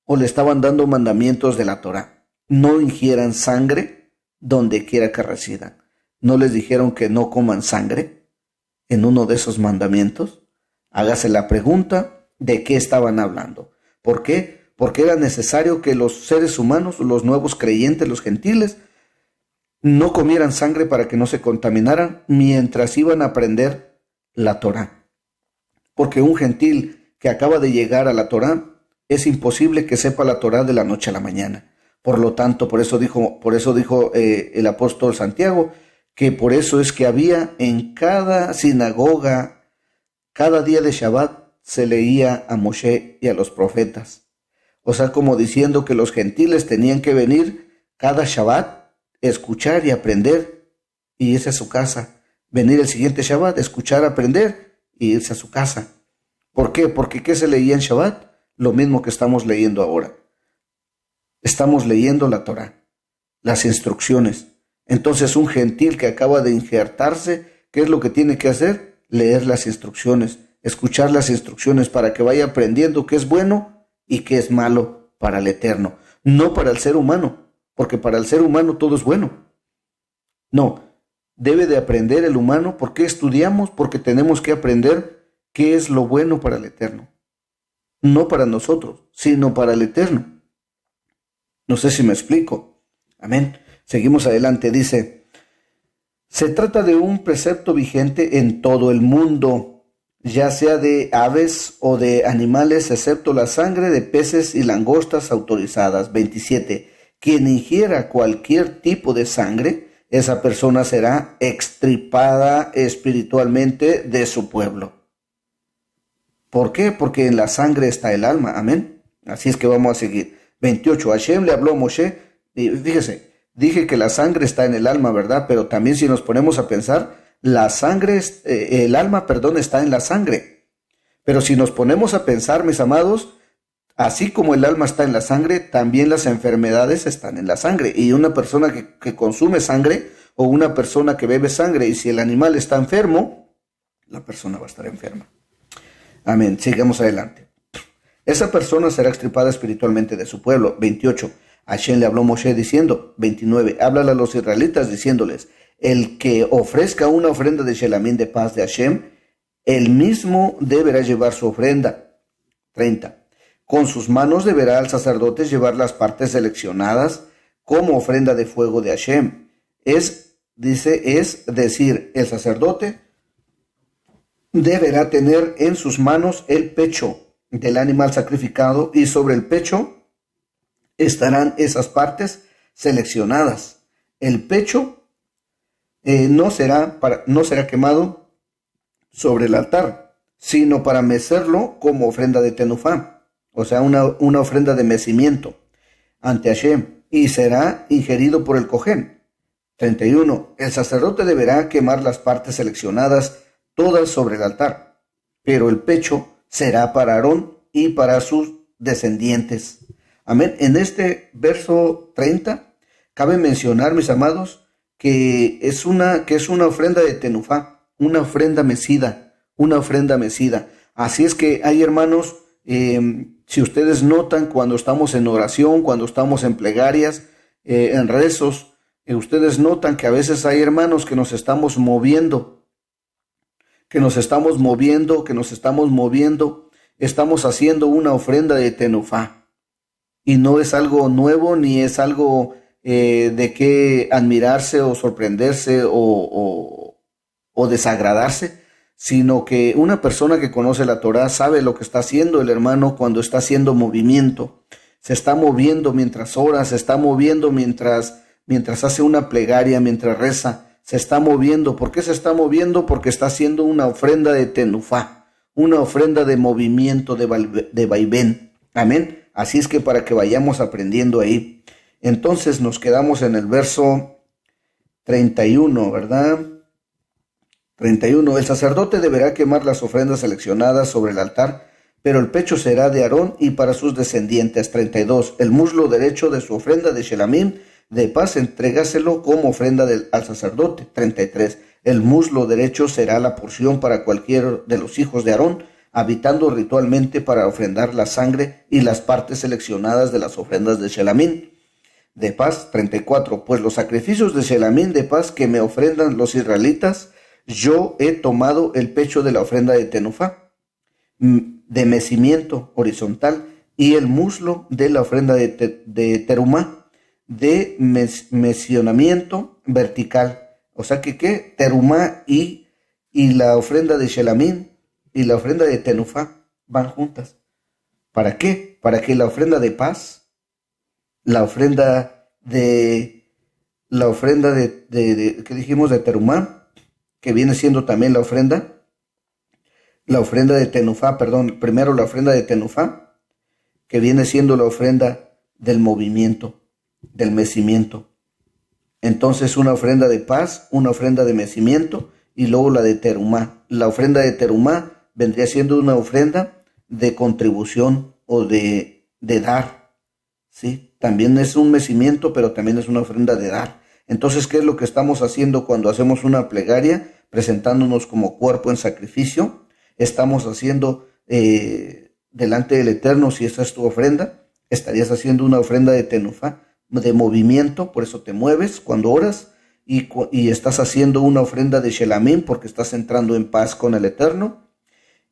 ¿O le estaban dando mandamientos de la Torah? No ingieran sangre donde quiera que residan. ¿No les dijeron que no coman sangre en uno de esos mandamientos? Hágase la pregunta de qué estaban hablando. ¿Por qué? Porque era necesario que los seres humanos, los nuevos creyentes, los gentiles, no comieran sangre para que no se contaminaran mientras iban a aprender la Torah. Porque un gentil que acaba de llegar a la Torah, es imposible que sepa la Torah de la noche a la mañana. Por lo tanto, por eso dijo el apóstol Santiago, que por eso es que había en cada sinagoga, cada día de Shabbat, se leía a Moshe y a los profetas. O sea, como diciendo que los gentiles tenían que venir cada Shabbat, escuchar y aprender, y irse a su casa. Venir el siguiente Shabbat, escuchar, aprender, y irse a su casa. ¿Por qué? Porque ¿qué se leía en Shabbat? Lo mismo que estamos leyendo ahora. Estamos leyendo la Torá, las instrucciones. Entonces un gentil que acaba de injertarse, ¿qué es lo que tiene que hacer? Leer las instrucciones, escuchar las instrucciones para que vaya aprendiendo qué es bueno y qué es malo para el Eterno. No para el ser humano, porque para el ser humano todo es bueno. No, debe de aprender el humano. ¿Por qué estudiamos? Porque tenemos que aprender qué es lo bueno para el Eterno. No para nosotros, sino para el Eterno. No sé si me explico. Amén. Seguimos adelante. Dice, se trata de un precepto vigente en todo el mundo, ya sea de aves o de animales, excepto la sangre de peces y langostas autorizadas. 27. Quien ingiera cualquier tipo de sangre, esa persona será extirpada espiritualmente de su pueblo. ¿Por qué? Porque en la sangre está el alma. Amén. Así es que vamos a seguir. 28. Hashem le habló a Moshe. Y fíjese, dije que la sangre está en el alma, ¿verdad? Pero también si nos ponemos a pensar, la sangre, el alma, perdón, está en la sangre. Pero si nos ponemos a pensar, mis amados, así como el alma está en la sangre, también las enfermedades están en la sangre. Y una persona que consume sangre o una persona que bebe sangre, y si el animal está enfermo, la persona va a estar enferma. Amén. Sigamos adelante. Esa persona será extirpada espiritualmente de su pueblo. 28. Hashem le habló a Moshe diciendo. 29. Háblale a los israelitas diciéndoles, el que ofrezca una ofrenda de Shelamín de paz de Hashem, él mismo deberá llevar su ofrenda. 30. Con sus manos deberá el sacerdote llevar las partes seleccionadas como ofrenda de fuego de Hashem. Es decir, el sacerdote deberá tener en sus manos el pecho del animal sacrificado, y sobre el pecho estarán esas partes seleccionadas. El pecho no será quemado sobre el altar, sino para mecerlo como ofrenda de tenufá, o sea, una ofrenda de mecimiento ante Hashem, y será ingerido por el Cohen. 31. El sacerdote deberá quemar las partes seleccionadas todas sobre el altar, pero el pecho será para Aarón y para sus descendientes. Amén. En este verso 30 cabe mencionar, mis amados, que es una ofrenda de tenufá, una ofrenda mecida. Así es que hay hermanos, si ustedes notan cuando estamos en oración, cuando estamos en plegarias, en rezos, ustedes notan que a veces hay hermanos que nos estamos moviendo, estamos haciendo una ofrenda de tenufá. Y no es algo nuevo, ni es algo de qué admirarse o sorprenderse o desagradarse, sino que una persona que conoce la Torá sabe lo que está haciendo el hermano cuando está haciendo movimiento. Se está moviendo mientras ora, se está moviendo mientras hace una plegaria, mientras reza. Se está moviendo. ¿Por qué se está moviendo? Porque está haciendo una ofrenda de tenufá, una ofrenda de movimiento, de vaivén. Amén. Así es que para que vayamos aprendiendo ahí. Entonces nos quedamos en el verso 31, ¿verdad? 31. El sacerdote deberá quemar las ofrendas seleccionadas sobre el altar, pero el pecho será de Aarón y para sus descendientes. 32. El muslo derecho de su ofrenda de Shelamín de paz, entrégaselo como ofrenda al sacerdote. 33. El muslo derecho será la porción para cualquier de los hijos de Aarón, habitando ritualmente para ofrendar la sangre y las partes seleccionadas de las ofrendas de Shelamín de paz. 34. Pues los sacrificios de Shelamín de paz que me ofrendan los israelitas, yo he tomado el pecho de la ofrenda de tenufá, de mecimiento horizontal, y el muslo de la ofrenda de terumá, de mesionamiento vertical. O sea que terumá y la ofrenda de Shelamín y la ofrenda de tenufá van juntas. ¿Para qué? Para que la ofrenda de paz, la ofrenda de ¿qué dijimos? De terumá, que viene siendo también la ofrenda la ofrenda de Tenufá, primero la ofrenda de Tenufá, que viene siendo la ofrenda del movimiento, del mecimiento. Entonces una ofrenda de paz, una ofrenda de mecimiento y luego la de Terumá. La ofrenda de Terumá vendría siendo una ofrenda de contribución o de dar, ¿sí? También es un mecimiento, pero también es una ofrenda de dar. Entonces, ¿qué es lo que estamos haciendo cuando hacemos una plegaria? Presentándonos como cuerpo en sacrificio. Estamos haciendo delante del Eterno, si esa es tu ofrenda, estarías haciendo una ofrenda de Tenufá, de movimiento, por eso te mueves cuando oras, y estás haciendo una ofrenda de Shelamim, porque estás entrando en paz con el Eterno,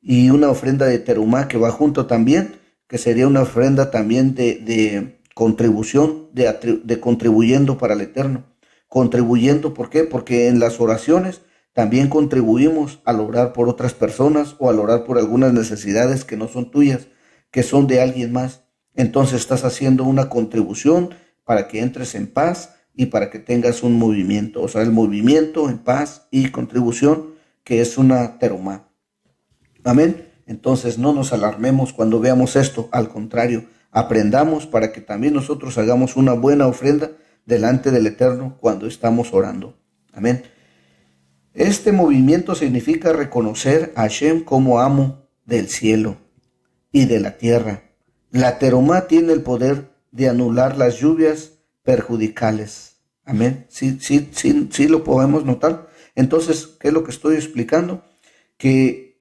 y una ofrenda de Terumá que va junto también, que sería una ofrenda también de contribución, de contribuyendo para el Eterno. Contribuyendo, ¿por qué? Porque en las oraciones también contribuimos al orar por otras personas o al orar por algunas necesidades que no son tuyas, que son de alguien más. Entonces estás haciendo una contribución para que entres en paz y para que tengas un movimiento. O sea, el movimiento en paz y contribución, que es una terumá. Amén. Entonces no nos alarmemos cuando veamos esto. Al contrario, aprendamos para que también nosotros hagamos una buena ofrenda delante del Eterno cuando estamos orando. Amén. Este movimiento significa reconocer a Hashem como amo del cielo y de la tierra. La terumá tiene el poder de anular las lluvias perjudicales. Amén. Sí lo podemos notar. Entonces, ¿qué es lo que estoy explicando? Que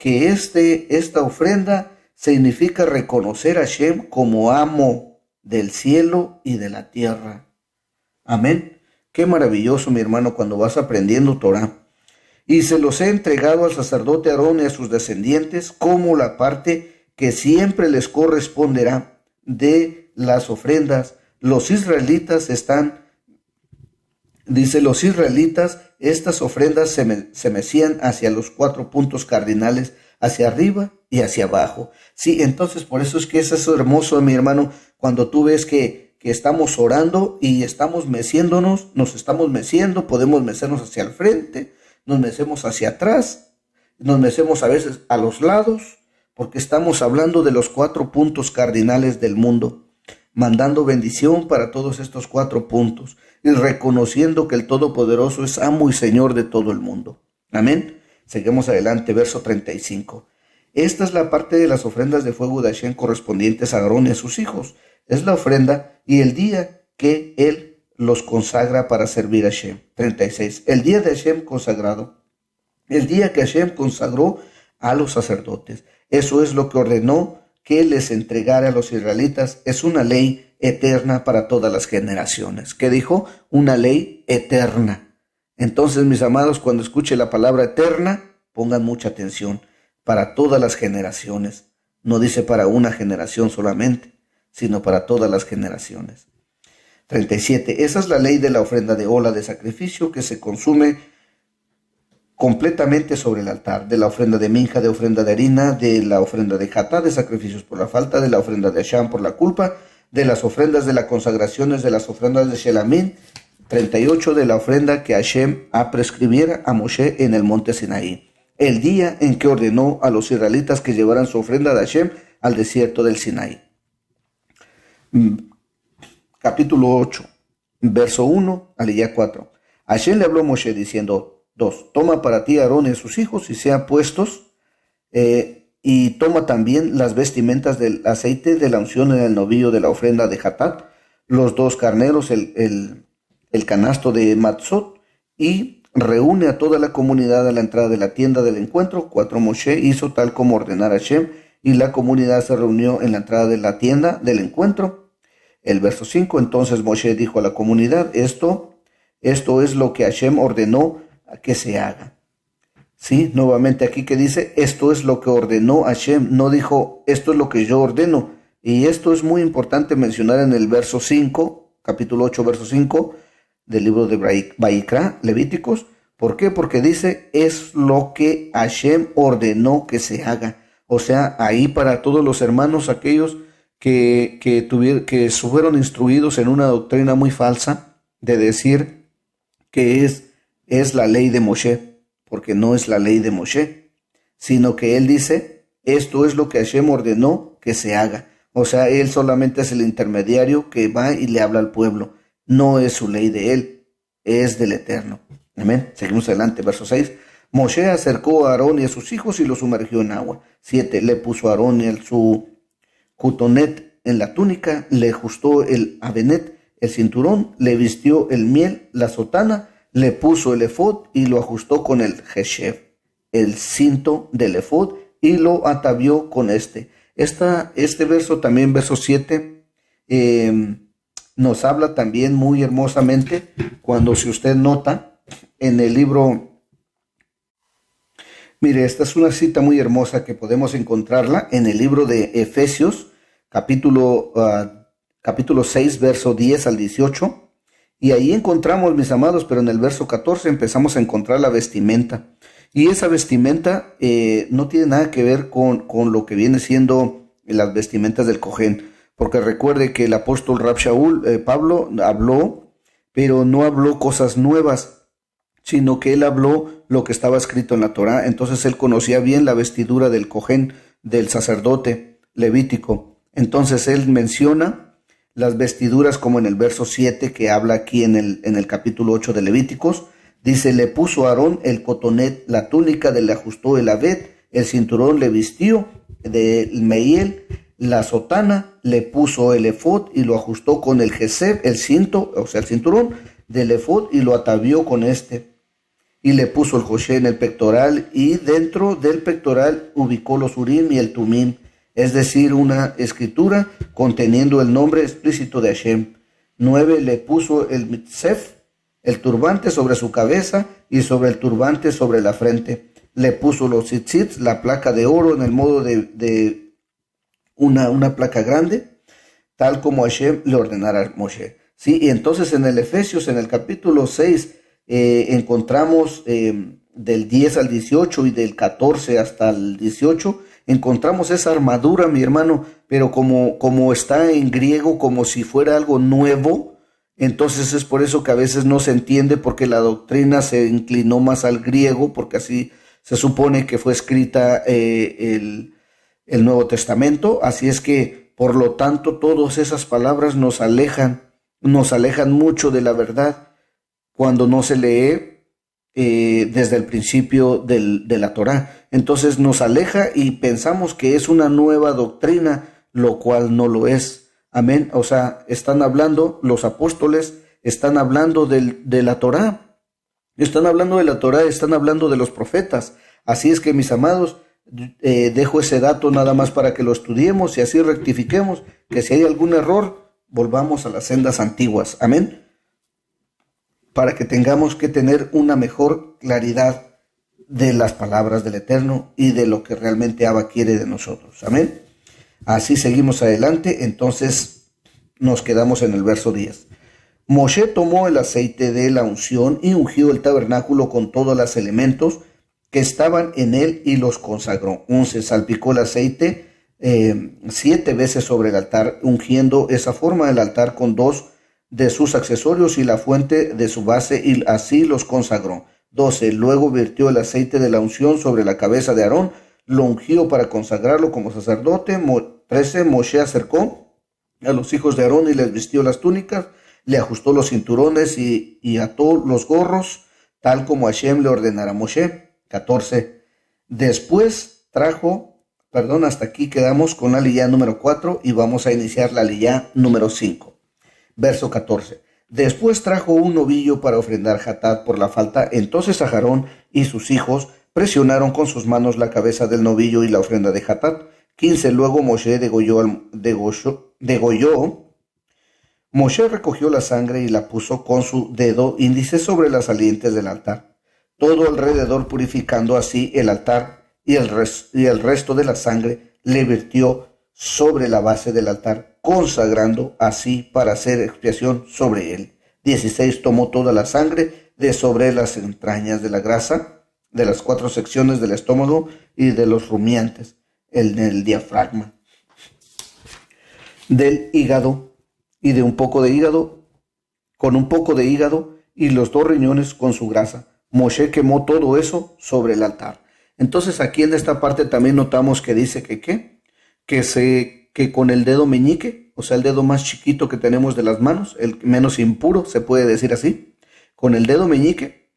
esta ofrenda significa reconocer a Hashem como amo del cielo y de la tierra. Amén. Qué maravilloso, mi hermano, cuando vas aprendiendo Torah. Y se los he entregado al sacerdote Aarón y a sus descendientes como la parte que siempre les corresponderá de las ofrendas. Los israelitas los israelitas, estas ofrendas se mecían hacia los 4 puntos cardinales, hacia arriba y hacia abajo. Sí, entonces por eso es que eso es hermoso, mi hermano, cuando tú ves que estamos orando y estamos meciéndonos, nos estamos meciendo, podemos mecernos hacia el frente, nos mecemos hacia atrás, nos mecemos a veces a los lados, porque estamos hablando de los 4 puntos cardinales del mundo, mandando bendición para todos estos 4 puntos y reconociendo que el Todopoderoso es amo y Señor de todo el mundo. Amén. Seguimos adelante, verso 35. Esta es la parte de las ofrendas de fuego de Hashem correspondientes a Aarón y a sus hijos. Es la ofrenda y el día que él los consagra para servir a Hashem. 36. El día de Hashem consagrado. El día que Hashem consagró a los sacerdotes. Eso es lo que ordenó que les entregara a los israelitas. Es una ley eterna para todas las generaciones. ¿Qué dijo? Una ley eterna. Entonces, mis amados, cuando escuche la palabra eterna, pongan mucha atención. Para todas las generaciones. No dice para una generación solamente, sino para todas las generaciones. 37. Esa es la ley de la ofrenda de ola de sacrificio que se consume completamente sobre el altar, de la ofrenda de minja, de ofrenda de harina, de la ofrenda de jatá, de sacrificios por la falta, de la ofrenda de asham por la culpa, de las ofrendas de las consagraciones, de las ofrendas de Shelamim. 38. De la ofrenda que Hashem ha prescribiera a Moshe en el monte Sinaí, el día en que ordenó a los israelitas que llevaran su ofrenda de Hashem al desierto del Sinaí. Capítulo 8, verso 1 al 4. Hashem le habló a Moshe diciendo: 2. Toma para ti a Aarón y a sus hijos y sean puestos, y toma también las vestimentas del aceite de la unción en el novillo de la ofrenda de Hatat, los 2 carneros, el canasto de Matzot, y reúne a toda la comunidad a la entrada de la tienda del encuentro. 4. Moshe hizo tal como ordenara Hashem, y la comunidad se reunió en la entrada de la tienda del encuentro. El verso 5. Entonces Moshe dijo a la comunidad: esto es lo que Hashem ordenó a que se haga. Sí, nuevamente aquí que dice, esto es lo que ordenó Hashem, no dijo, esto es lo que yo ordeno. Y esto es muy importante mencionar en el verso 5, capítulo 8, verso 5, del libro de Vaikra, Levíticos. ¿Por qué? Porque dice, es lo que Hashem ordenó que se haga. O sea, ahí para todos los hermanos, aquellos que fueron instruidos en una doctrina muy falsa, de decir que es la ley de Moshe, porque no es la ley de Moshe. sino que él dice, esto es lo que Hashem ordenó que se haga. O sea, él solamente es el intermediario que va y le habla al pueblo. No es su ley de él, es del Eterno. Amén. Seguimos adelante, verso 6. Moshe acercó a Aarón y a sus hijos y los sumergió en agua. 7. Le puso a Aarón su jutonet en la túnica, le ajustó el avenet, el cinturón, le vistió el miel, la sotana, le puso el efod y lo ajustó con el jeshev, el cinto del efod, y lo atavió con este. Este verso también, verso 7, nos habla también muy hermosamente cuando, si usted nota, en el libro, mire, esta es una cita muy hermosa que podemos encontrarla en el libro de Efesios, capítulo 6, verso 10 al 18, y ahí encontramos, mis amados, pero en el verso 14 empezamos a encontrar la vestimenta. Y esa vestimenta no tiene nada que ver con lo que viene siendo las vestimentas del Cohen, porque recuerde que el apóstol Rab Shaul, Pablo, habló, pero no habló cosas nuevas, sino que él habló lo que estaba escrito en la Torá. Entonces él conocía bien la vestidura del Cohen, del sacerdote levítico. Entonces él menciona las vestiduras como en el verso 7 que habla aquí en el capítulo 8 de Levíticos. Dice, le puso a Aarón el cotonet, la túnica, le ajustó el abed, el cinturón le vistió del meiel, la sotana, le puso el efod y lo ajustó con el jeseb, el cinto, o sea el cinturón del efod, y lo atavió con este. Y le puso el josé en el pectoral, y dentro del pectoral ubicó los urim y el tumim, es decir, una escritura conteniendo el nombre explícito de Hashem. 9. Le puso el mitzef, el turbante sobre su cabeza, y sobre el turbante sobre la frente. Le puso los tzitzit, la placa de oro en el modo de una placa grande, tal como Hashem le ordenara a Moshe. Sí, y entonces en el Efesios, en el capítulo 6, encontramos del 10 al 18 y del 14 hasta el 18, encontramos esa armadura, mi hermano, pero como está en griego, como si fuera algo nuevo. Entonces es por eso que a veces no se entiende, porque la doctrina se inclinó más al griego, porque así se supone que fue escrita el Nuevo Testamento. Así es que, por lo tanto, todas esas palabras nos alejan mucho de la verdad cuando no se lee desde el principio de la Torá. Entonces nos aleja y pensamos que es una nueva doctrina, lo cual no lo es. Amén. O sea, están hablando, los apóstoles están hablando de la Torá. Están hablando de la Torá, están hablando de los profetas. Así es que, mis amados, dejo ese dato nada más para que lo estudiemos y así rectifiquemos, que si hay algún error, volvamos a las sendas antiguas. Amén. Para que tengamos que tener una mejor claridad de las palabras del Eterno y de lo que realmente Abba quiere de nosotros. Amén. Así seguimos adelante, entonces nos quedamos en el verso 10. Moshe tomó el aceite de la unción y ungió el tabernáculo con todos los elementos que estaban en él y los consagró. 11. Salpicó el aceite 7 veces sobre el altar, ungiendo esa forma el altar con 2 de sus accesorios y la fuente de su base, y así los consagró. 12. Luego vertió el aceite de la unción sobre la cabeza de Aarón, lo ungió para consagrarlo como sacerdote. 13. Moshe acercó a los hijos de Aarón y les vistió las túnicas, le ajustó los cinturones y ató los gorros, tal como Hashem le ordenara a Moshe. 14. Después hasta aquí quedamos con la aliyá número 4 y vamos a iniciar la aliyá número 5. Verso 14. Después trajo un novillo para ofrendar hatat por la falta. Entonces Aarón y sus hijos presionaron con sus manos la cabeza del novillo y la ofrenda de hatat. 15. Luego Moshe degolló. Moshe recogió la sangre y la puso con su dedo índice sobre las salientes del altar, todo alrededor, purificando así el altar, y el resto de la sangre le vertió sobre la base del altar, consagrando así para hacer expiación sobre él. 16. Tomó toda la sangre de sobre las entrañas de la grasa, de las 4 secciones del estómago y de los rumiantes, el diafragma, del hígado y de un poco de hígado, con un poco de hígado y los 2 riñones con su grasa. Moshe quemó todo eso sobre el altar. Entonces aquí en esta parte también notamos que dice que ¿qué? Que con el dedo meñique, o sea, el dedo más chiquito que tenemos de las manos, el menos impuro, se puede decir así, con el dedo meñique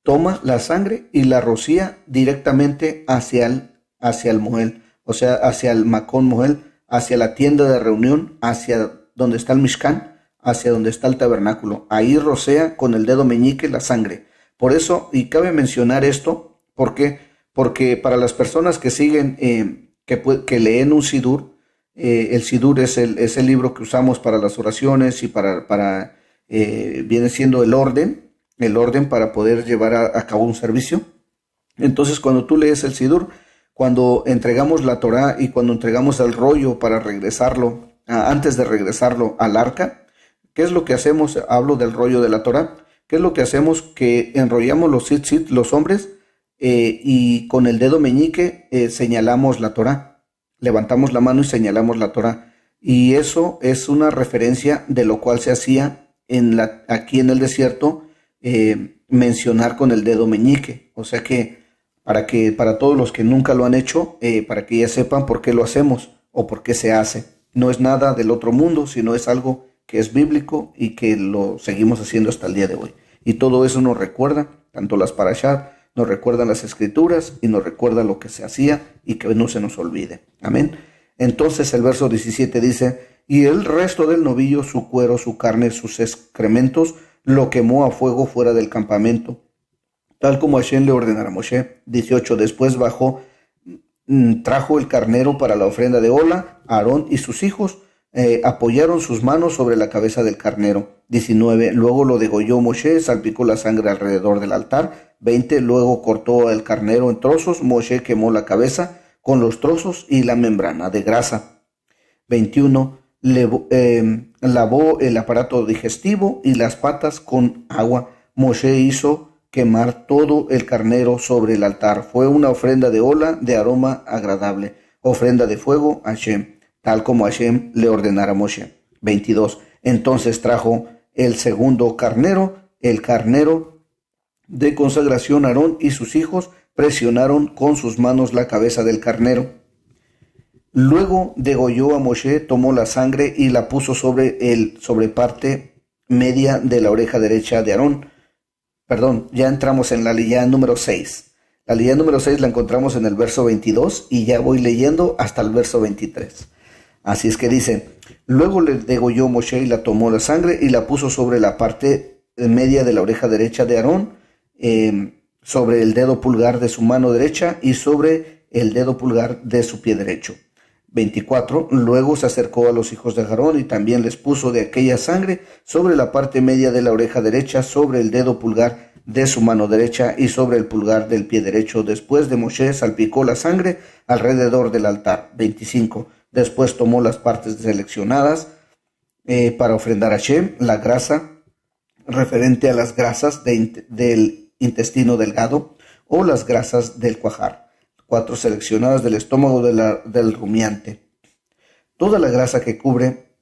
toma la sangre y la rocía directamente hacia el Mohel, o sea, hacia el Macón Mohel, hacia la tienda de reunión, hacia donde está el Mishkan, hacia donde está el tabernáculo. Ahí rocea con el dedo meñique la sangre. Por eso, y cabe mencionar esto, porque para las personas que siguen, que leen un sidur, el sidur es el libro que usamos para las oraciones y viene siendo el orden para poder llevar a cabo un servicio. Entonces, cuando tú lees el sidur, cuando entregamos la Torá y cuando entregamos el rollo para regresarlo, antes de regresarlo al arca, ¿qué es lo que hacemos? Hablo del rollo de la Torá. ¿Qué es lo que hacemos? Que enrollamos los tzitzit, los hombres, y con el dedo meñique señalamos la Torá. Levantamos la mano y señalamos la Torá. Y eso es una referencia de lo cual se hacía aquí en el desierto, mencionar con el dedo meñique. O sea que para todos los que nunca lo han hecho, para que ya sepan por qué lo hacemos o por qué se hace. No es nada del otro mundo, sino es algo que es bíblico y que lo seguimos haciendo hasta el día de hoy. Y todo eso nos recuerda, tanto las parashá, nos recuerdan las escrituras y nos recuerda lo que se hacía y que no se nos olvide. Amén. Entonces el verso 17 dice, y el resto del novillo, su cuero, su carne, sus excrementos, lo quemó a fuego fuera del campamento, tal como Hashem le ordenara a Moshe. 18, después trajo el carnero para la ofrenda de Ola, Aarón y sus hijos apoyaron sus manos sobre la cabeza del carnero. 19, luego lo degolló Moshe, salpicó la sangre alrededor del altar. 20, luego cortó el carnero en trozos, Moshe quemó la cabeza con los trozos y la membrana de grasa. 21, lavó el aparato digestivo y las patas con agua. Moshe hizo quemar todo el carnero sobre el altar. Fue una ofrenda de Ola de aroma agradable, ofrenda de fuego a Hashem, tal como Hashem le ordenara a Moshe. 22. Entonces trajo el segundo carnero, el carnero de consagración. Aarón y sus hijos presionaron con sus manos la cabeza del carnero. Luego degolló a Moshe, tomó la sangre y la puso sobre parte media de la oreja derecha de Aarón. Perdón, ya entramos en la aliyá número 6. La aliyá número 6 la encontramos en el verso 22 y ya voy leyendo hasta el verso 23. Así es que dice, luego le degolló Moshe y la tomó la sangre y la puso sobre la parte media de la oreja derecha de Aarón, sobre el dedo pulgar de su mano derecha y sobre el dedo pulgar de su pie derecho. 24. Luego se acercó a los hijos de Aarón y también les puso de aquella sangre sobre la parte media de la oreja derecha, sobre el dedo pulgar de su mano derecha y sobre el pulgar del pie derecho. Después de Moshe salpicó la sangre alrededor del altar. 25. Después tomó las partes seleccionadas para ofrendar a Hashem, la grasa referente a las grasas del intestino delgado o las grasas del cuajar. 4 seleccionadas del estómago del rumiante. Toda la grasa que cubre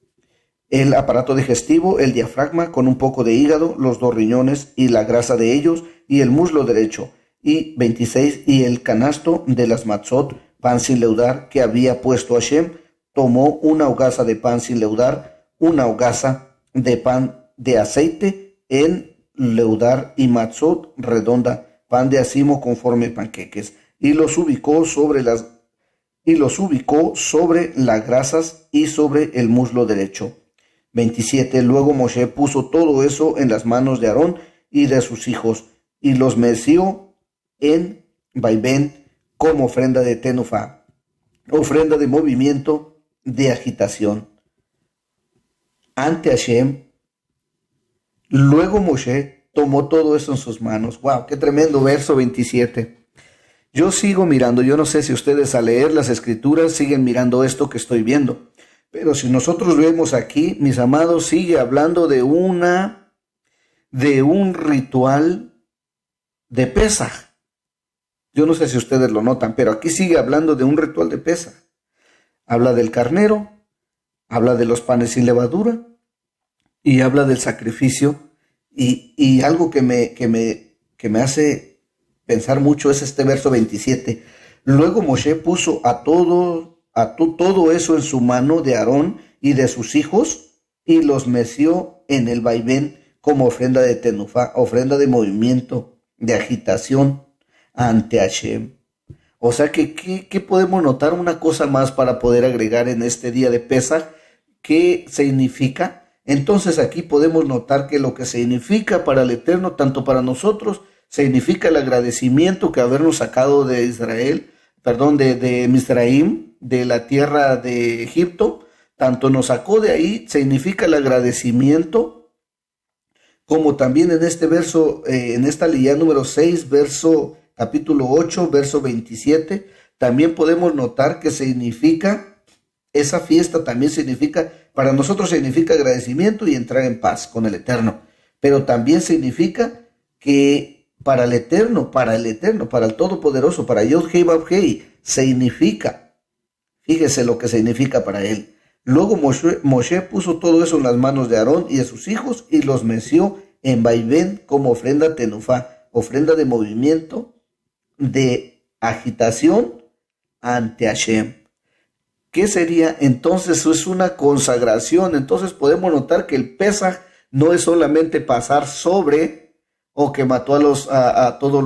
el aparato digestivo, el diafragma con un poco de hígado, los 2 riñones y la grasa de ellos y el muslo derecho. Y 26. Y el canasto de las matzot, pan sin leudar, que había puesto Hashem, tomó una hogaza de pan sin leudar, una hogaza de pan de aceite en leudar y matzot redonda, pan de acimo conforme panqueques, y los ubicó sobre las grasas y sobre el muslo derecho. 27. Luego Moshe puso todo eso en las manos de Aarón y de sus hijos, y los meció en vaivén como ofrenda de tenufá, ofrenda de movimiento de agitación ante Hashem. Luego Moshe tomó todo eso en sus manos. ¡Wow! ¡Qué tremendo! Verso 27. Yo sigo mirando, yo no sé si ustedes al leer las escrituras siguen mirando esto que estoy viendo, pero si nosotros vemos aquí, mis amados, sigue hablando de un ritual de Pesaj. Yo no sé si ustedes lo notan, pero aquí sigue hablando de un ritual de Pesaj. Habla del carnero, habla de los panes sin levadura y habla del sacrificio y algo que me hace pensar mucho es este verso 27. Luego Moshe puso todo eso en su mano de Aarón y de sus hijos y los meció en el vaivén como ofrenda de tenufá, ofrenda de movimiento, de agitación ante Hashem. O sea que, ¿qué podemos notar? Una cosa más para poder agregar en este día de Pesaj. ¿Qué significa? Entonces aquí podemos notar que lo que significa para el Eterno, tanto para nosotros, significa el agradecimiento que habernos sacado de de Misraim, de la tierra de Egipto, tanto nos sacó de ahí, significa el agradecimiento, como también en este verso, en esta leyenda número 6, capítulo 8, verso 27, también podemos notar que significa, esa fiesta también significa, para nosotros significa agradecimiento y entrar en paz con el Eterno, pero también significa que para el Eterno, para el Todopoderoso, para Yod-Heh Vav-Heh, significa, fíjese lo que significa para él. Luego Moshe puso todo eso en las manos de Aarón y de sus hijos y los meció en vaivén como ofrenda tenufá, ofrenda de movimiento, de agitación ante Hashem. ¿Qué sería? Entonces es una consagración. Entonces podemos notar que el Pesaj no es solamente pasar sobre o que mató a todos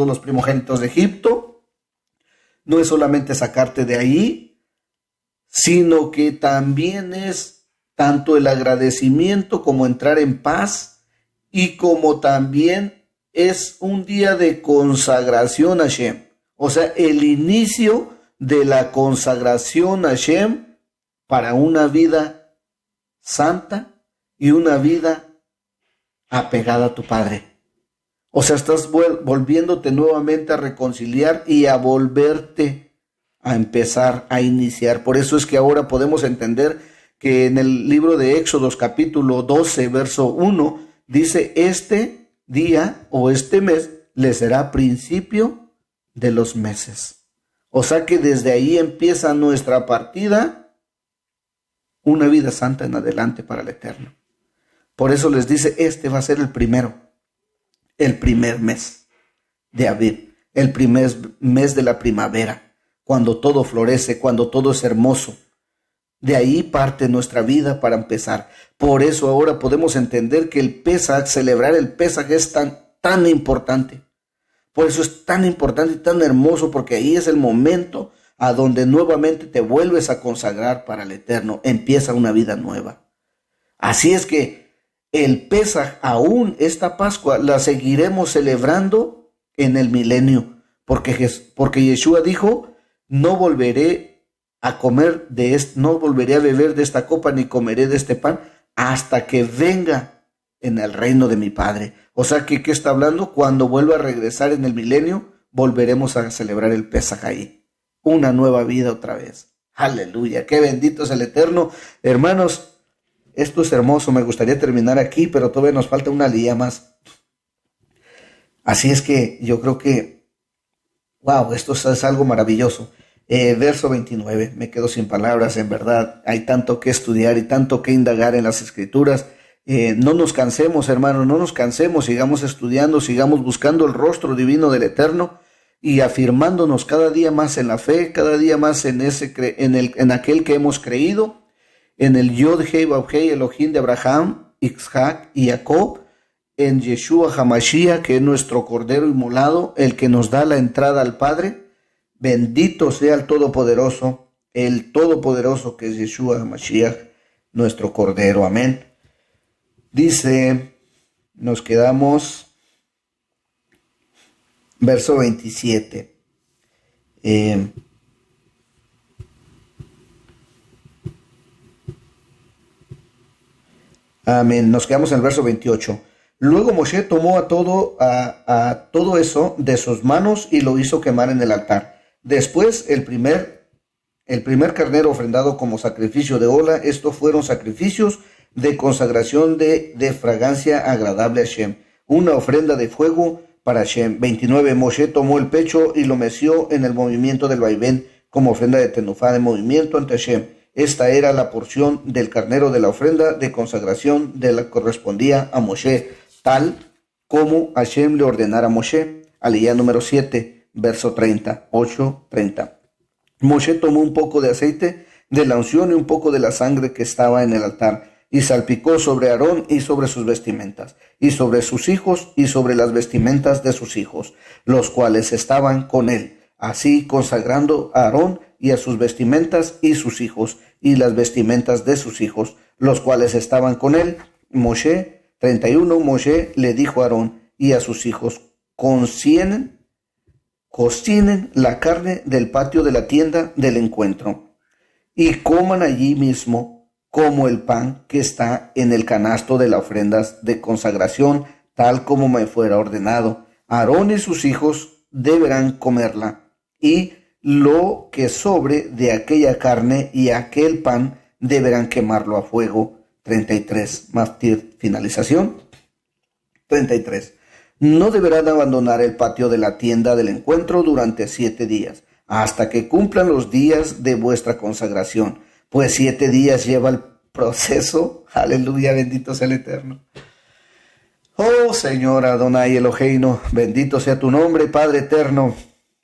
los primogénitos de Egipto, no es solamente sacarte de ahí, sino que también es tanto el agradecimiento como entrar en paz y como también es un día de consagración a Hashem. O sea, el inicio de la consagración a Hashem para una vida santa y una vida apegada a tu Padre. O sea, estás volviéndote nuevamente a reconciliar y a volverte a empezar a iniciar. Por eso es que ahora podemos entender que en el libro de Éxodos capítulo 12, verso 1, dice: este día o este mes le será principio de los meses. O sea que desde ahí empieza nuestra partida, una vida santa en adelante para el Eterno. Por eso les dice, este va a ser el primer mes de Aviv, el primer mes de la primavera, cuando todo florece, cuando todo es hermoso. De ahí parte nuestra vida para empezar. Por eso ahora podemos entender que el Pesaj, celebrar el Pesaj es tan importante. Por eso es tan importante y tan hermoso, porque ahí es el momento a donde nuevamente te vuelves a consagrar para el Eterno. Empieza una vida nueva. Así es que el Pesaj, aún esta Pascua, la seguiremos celebrando en el milenio. Porque Yeshua dijo, no volveré a beber de esta copa ni comeré de este pan hasta que venga en el reino de mi Padre. O sea que, ¿qué está hablando? Cuando vuelva a regresar en el milenio, volveremos a celebrar el Pesaj ahí. Una nueva vida otra vez. Aleluya, qué bendito es el Eterno. Hermanos, esto es hermoso. Me gustaría terminar aquí, pero todavía nos falta una lía más. Así es que yo creo que, wow, esto es algo maravilloso. Verso 29, me quedo sin palabras, en verdad. Hay tanto que estudiar y tanto que indagar en las Escrituras. No nos cansemos, hermanos, no nos cansemos, sigamos estudiando, sigamos buscando el rostro divino del Eterno y afirmándonos cada día más en la fe, cada día más en aquel que hemos creído, en el Yod-Heh Vav-Heh Elohim de Abraham, Isaac y Jacob, en Yeshua HaMashiach, que es nuestro Cordero inmolado, el que nos da la entrada al Padre. Bendito sea el Todopoderoso que es Yeshua HaMashiach, nuestro Cordero. Amén. Dice, nos quedamos, verso 27. Amén. Nos quedamos en el verso 28. Luego Moshe tomó a todo eso de sus manos y lo hizo quemar en el altar. Después el primer carnero ofrendado como sacrificio de hola. Estos fueron sacrificios de consagración de fragancia agradable a Hashem, una ofrenda de fuego para Hashem. 29. Moshe tomó el pecho y lo meció en el movimiento del vaivén como ofrenda de tenufá de movimiento ante Hashem. Esta era la porción del carnero de la ofrenda de consagración de la que correspondía a Moshe, tal como Hashem le ordenara a Moshe. Aliyah número 7, verso 30, 8:30. Moshe tomó un poco de aceite de la unción y un poco de la sangre que estaba en el altar, y salpicó sobre Aarón y sobre sus vestimentas, y sobre sus hijos y sobre las vestimentas de sus hijos, los cuales estaban con él, así consagrando a Aarón y a sus vestimentas y sus hijos, y las vestimentas de sus hijos, los cuales estaban con él. Moshe 31, Moshe le dijo a Aarón y a sus hijos: cocinen la carne del patio de la tienda del encuentro, y coman allí mismo como el pan que está en el canasto de las ofrendas de consagración, tal como me fuera ordenado. Aarón y sus hijos deberán comerla, y lo que sobre de aquella carne y aquel pan deberán quemarlo a fuego. 33, maftir, finalización. 33. No deberán abandonar el patio de la tienda del encuentro durante 7 días, hasta que cumplan los días de vuestra consagración, pues 7 días lleva el proceso. Aleluya, bendito sea el Eterno. Oh Señor Adonai Eloheinu, bendito sea tu nombre, Padre eterno.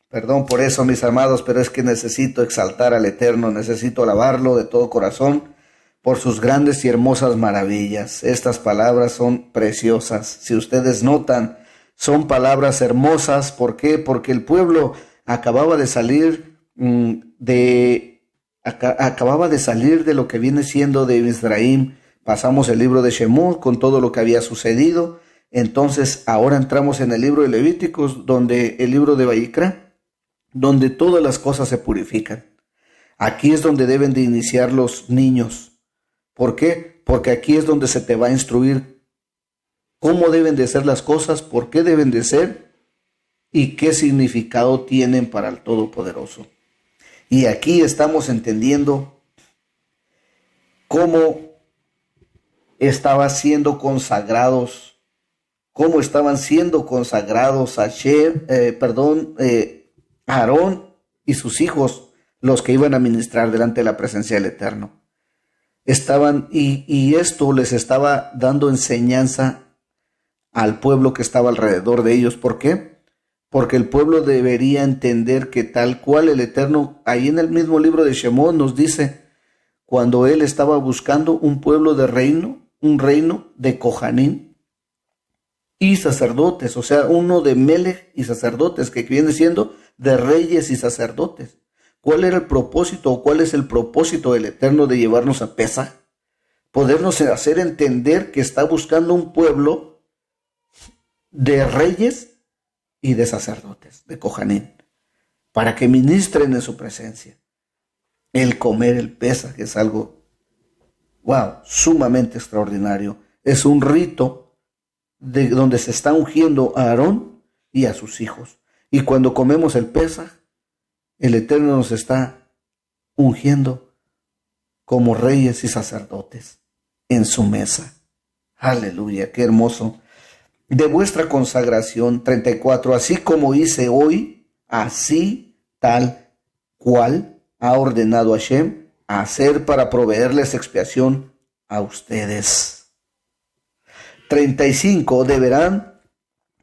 Perdón por eso, mis amados, pero es que necesito exaltar al Eterno, necesito alabarlo de todo corazón por sus grandes y hermosas maravillas. Estas palabras son preciosas. Si ustedes notan, son palabras hermosas. ¿Por qué? Porque el pueblo acababa de salir de lo que viene siendo de Misraim. Pasamos el libro de Shemot con todo lo que había sucedido. Entonces ahora entramos en el libro de Levíticos, donde el libro de Vayikra, donde todas las cosas se purifican. Aquí es donde deben de iniciar los niños. ¿Por qué? Porque aquí es donde se te va a instruir cómo deben de ser las cosas, por qué deben de ser y qué significado tienen para el Todopoderoso. Y aquí estamos entendiendo cómo estaban siendo consagrados Aarón y sus hijos, los que iban a ministrar delante de la presencia del Eterno. Y esto les estaba dando enseñanza al pueblo que estaba alrededor de ellos. ¿Por qué? Porque el pueblo debería entender que tal cual el Eterno, ahí en el mismo libro de Shemot nos dice, cuando él estaba buscando un pueblo de reino, un reino de Kohanim y sacerdotes, o sea, uno de Melech y sacerdotes, que viene siendo de reyes y sacerdotes. ¿Cuál era el propósito o cuál es el propósito del Eterno de llevarnos a Pesaj? Podernos hacer entender que está buscando un pueblo de reyes y de sacerdotes, de Kohanim, para que ministren en su presencia. El comer el Pesaj es algo, sumamente extraordinario. Es un rito de donde se está ungiendo a Aarón y a sus hijos. Y cuando comemos el Pesaj, el Eterno nos está ungiendo como reyes y sacerdotes en su mesa. Aleluya, qué hermoso. De vuestra consagración, 34, así como hice hoy, así tal cual ha ordenado Hashem hacer para proveerles expiación a ustedes. 35, deberán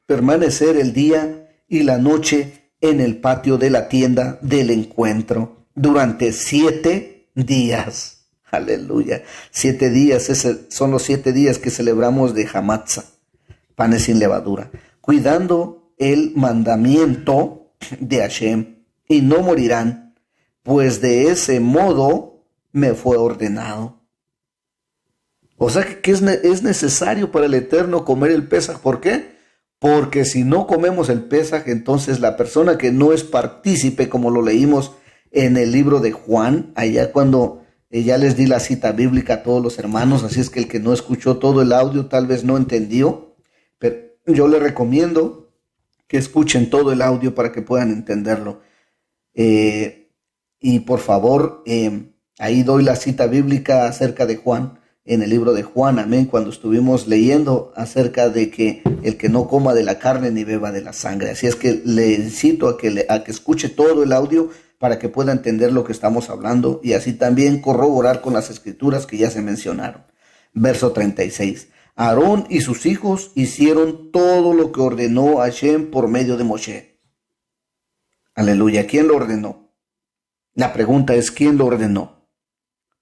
permanecer el día y la noche en el patio de la tienda del encuentro durante 7 días. Aleluya. 7 días, son los 7 días que celebramos de Hamatzah, panes sin levadura, cuidando el mandamiento de Hashem, y no morirán, pues de ese modo me fue ordenado. O sea que es necesario para el Eterno comer el Pesaj. ¿Por qué? Porque si no comemos el Pesaj, entonces la persona que no es partícipe, como lo leímos en el libro de Juan, allá cuando ya les di la cita bíblica a todos los hermanos, así es que el que no escuchó todo el audio tal vez no entendió, pero yo les recomiendo que escuchen todo el audio para que puedan entenderlo. Y por favor, ahí doy la cita bíblica acerca de Juan, en el libro de Juan, amén, cuando estuvimos leyendo acerca de que el que no coma de la carne ni beba de la sangre. Así es que le incito a que escuche todo el audio para que pueda entender lo que estamos hablando y así también corroborar con las escrituras que ya se mencionaron. Verso 36. Aarón y sus hijos hicieron todo lo que ordenó Hashem por medio de Moshe. Aleluya. ¿Quién lo ordenó? La pregunta es, ¿quién lo ordenó?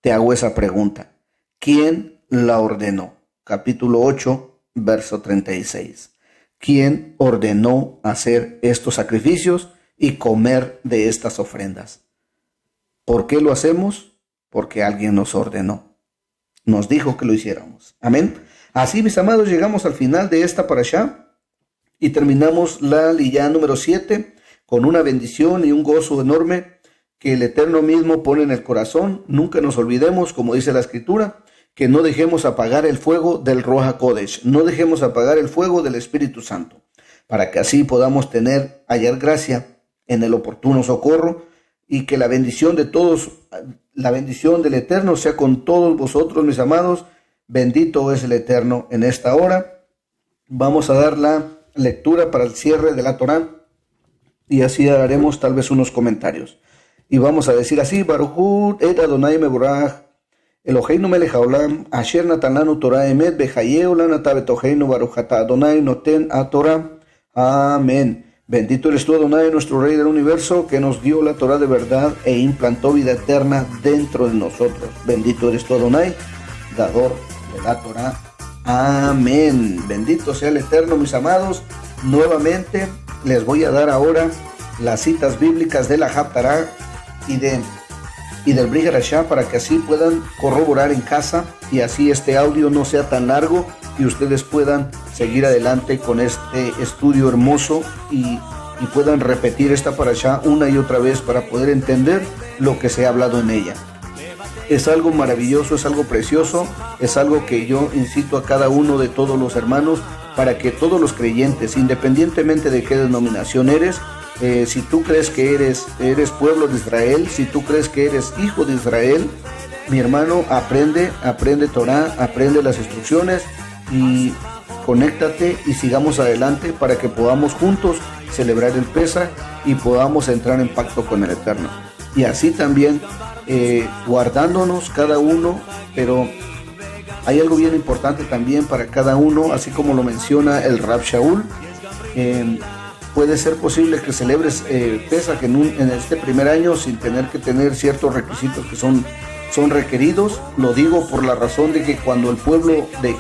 Te hago esa pregunta. ¿Quién la ordenó? Capítulo 8, verso 36. ¿Quién ordenó hacer estos sacrificios y comer de estas ofrendas? ¿Por qué lo hacemos? Porque alguien nos ordenó. Nos dijo que lo hiciéramos. Amén. Así, mis amados, llegamos al final de esta parashá y terminamos la liyá número 7 con una bendición y un gozo enorme que el Eterno mismo pone en el corazón. Nunca nos olvidemos, como dice la Escritura, que no dejemos apagar el fuego del Ruach HaKodesh, no dejemos apagar el fuego del Espíritu Santo, para que así podamos hallar gracia en el oportuno socorro, y que la bendición de todos, la bendición del Eterno sea con todos vosotros, mis amados. Bendito es el Eterno en esta hora. Vamos a dar la lectura para el cierre de la Torá, y así haremos tal vez unos comentarios. Y vamos a decir así: Baruch et Adonai mevorach Eloheinu melech haolam, asher natan lanu Torah emet, bechayeu lanata betoheinu baruch ata Adonai noten a Torah. Amén. Bendito eres tú, Adonai, nuestro Rey del universo, que nos dio la Torah de verdad e implantó vida eterna dentro de nosotros. Bendito eres tú, Adonai, dador de la Torah. Amén. Bendito sea el Eterno, mis amados. Nuevamente les voy a dar ahora las citas bíblicas de la Haftarah y del Brit Hadashah, para que así puedan corroborar en casa y así este audio no sea tan largo y ustedes puedan seguir adelante con este estudio hermoso y puedan repetir esta parashá una y otra vez para poder entender lo que se ha hablado en ella. Es algo maravilloso, es algo precioso, es algo que yo incito a cada uno de todos los hermanos para que todos los creyentes, independientemente de qué denominación eres, si tú crees que eres pueblo de Israel, si tú crees que eres hijo de Israel, mi hermano, aprende Torah, aprende las instrucciones y conéctate y sigamos adelante para que podamos juntos celebrar el Pesaj y podamos entrar en pacto con el Eterno. Y así también guardándonos cada uno, pero hay algo bien importante también para cada uno, así como lo menciona el Rab Shaul. Puede ser posible que celebres Pesaj en este primer año sin tener que tener ciertos requisitos que son requeridos. Lo digo por la razón de que cuando el pueblo de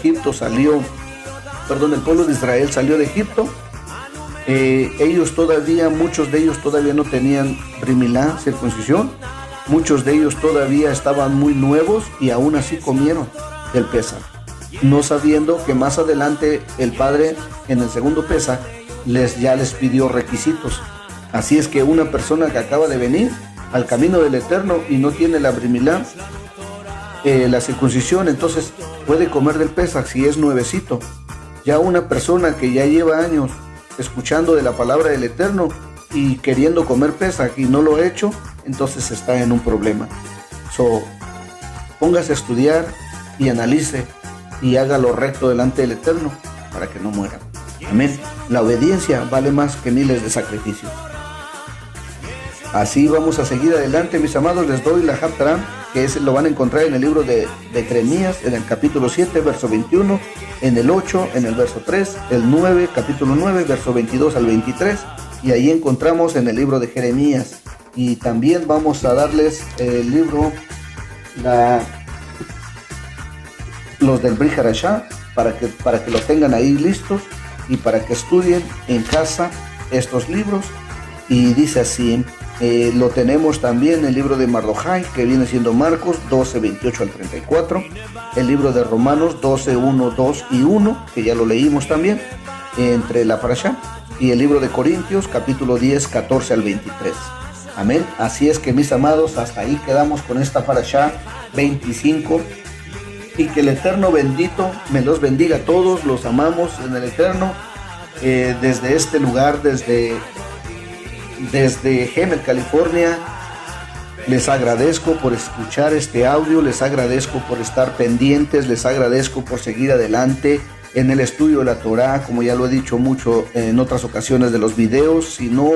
Israel salió de Egipto, muchos de ellos todavía no tenían Brit Milá, circuncisión. Muchos de ellos todavía estaban muy nuevos y aún así comieron el Pesaj, no sabiendo que más adelante el Padre en el segundo Pesaj ya les pidió requisitos. Así es que una persona que acaba de venir al camino del Eterno y no tiene la Brit Milá, la circuncisión, entonces puede comer del Pesaj si es nuevecito. Ya una persona que ya lleva años escuchando de la palabra del Eterno y queriendo comer Pesaj y no lo ha hecho, entonces está en un problema. Póngase a estudiar y analice y haga lo recto delante del Eterno para que no muera. Amén. La obediencia vale más que miles de sacrificios. Así vamos a seguir adelante, mis amados. Les doy la Haftarah, que lo van a encontrar en el libro de Jeremías, en el capítulo 7, verso 21, en el 8, en el verso 3, el 9, capítulo 9, verso 22 al 23, y ahí encontramos en el libro de Jeremías. Y también vamos a darles el libro, los del Brit Hadashah, para que los tengan ahí listos y para que estudien en casa estos libros. Y dice así, lo tenemos también el libro de Mardochai, que viene siendo Marcos 12, 28 al 34, el libro de Romanos 12, 1, 2 y 1, que ya lo leímos también entre la parashá, y el libro de Corintios capítulo 10, 14 al 23. Amén. Así es que, mis amados, hasta ahí quedamos con esta parashá 25, y que el Eterno bendito me los bendiga a todos. Los amamos en el Eterno, desde este lugar, desde Hemet, California. Les agradezco por escuchar este audio, les agradezco por estar pendientes, les agradezco por seguir adelante en el estudio de la Torah, como ya lo he dicho mucho en otras ocasiones de los videos. Si no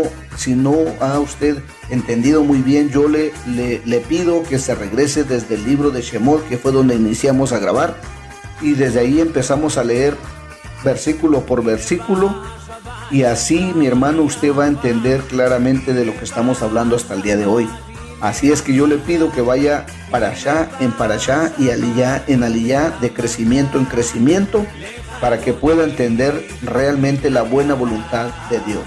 ha usted entendido muy bien, yo le pido que se regrese desde el libro de Shemot, que fue donde iniciamos a grabar, y desde ahí empezamos a leer versículo por versículo, y así, mi hermano, usted va a entender claramente de lo que estamos hablando hasta el día de hoy. Así es que yo le pido que vaya para allá y aliyá en aliyá, de crecimiento en crecimiento, para que pueda entender realmente la buena voluntad de Dios.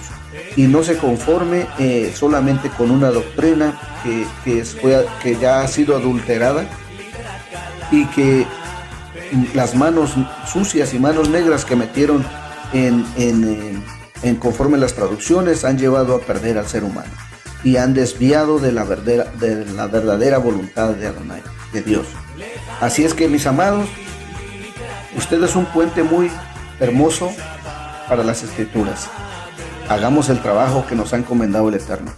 Y no se conforme solamente con una doctrina que ya ha sido adulterada, y que las manos sucias y manos negras que metieron en conforme las traducciones han llevado a perder al ser humano y han desviado de la verdadera voluntad de Adonai, de Dios. Así es que, mis amados, usted es un puente muy hermoso para las Escrituras. Hagamos el trabajo que nos ha encomendado el Eterno.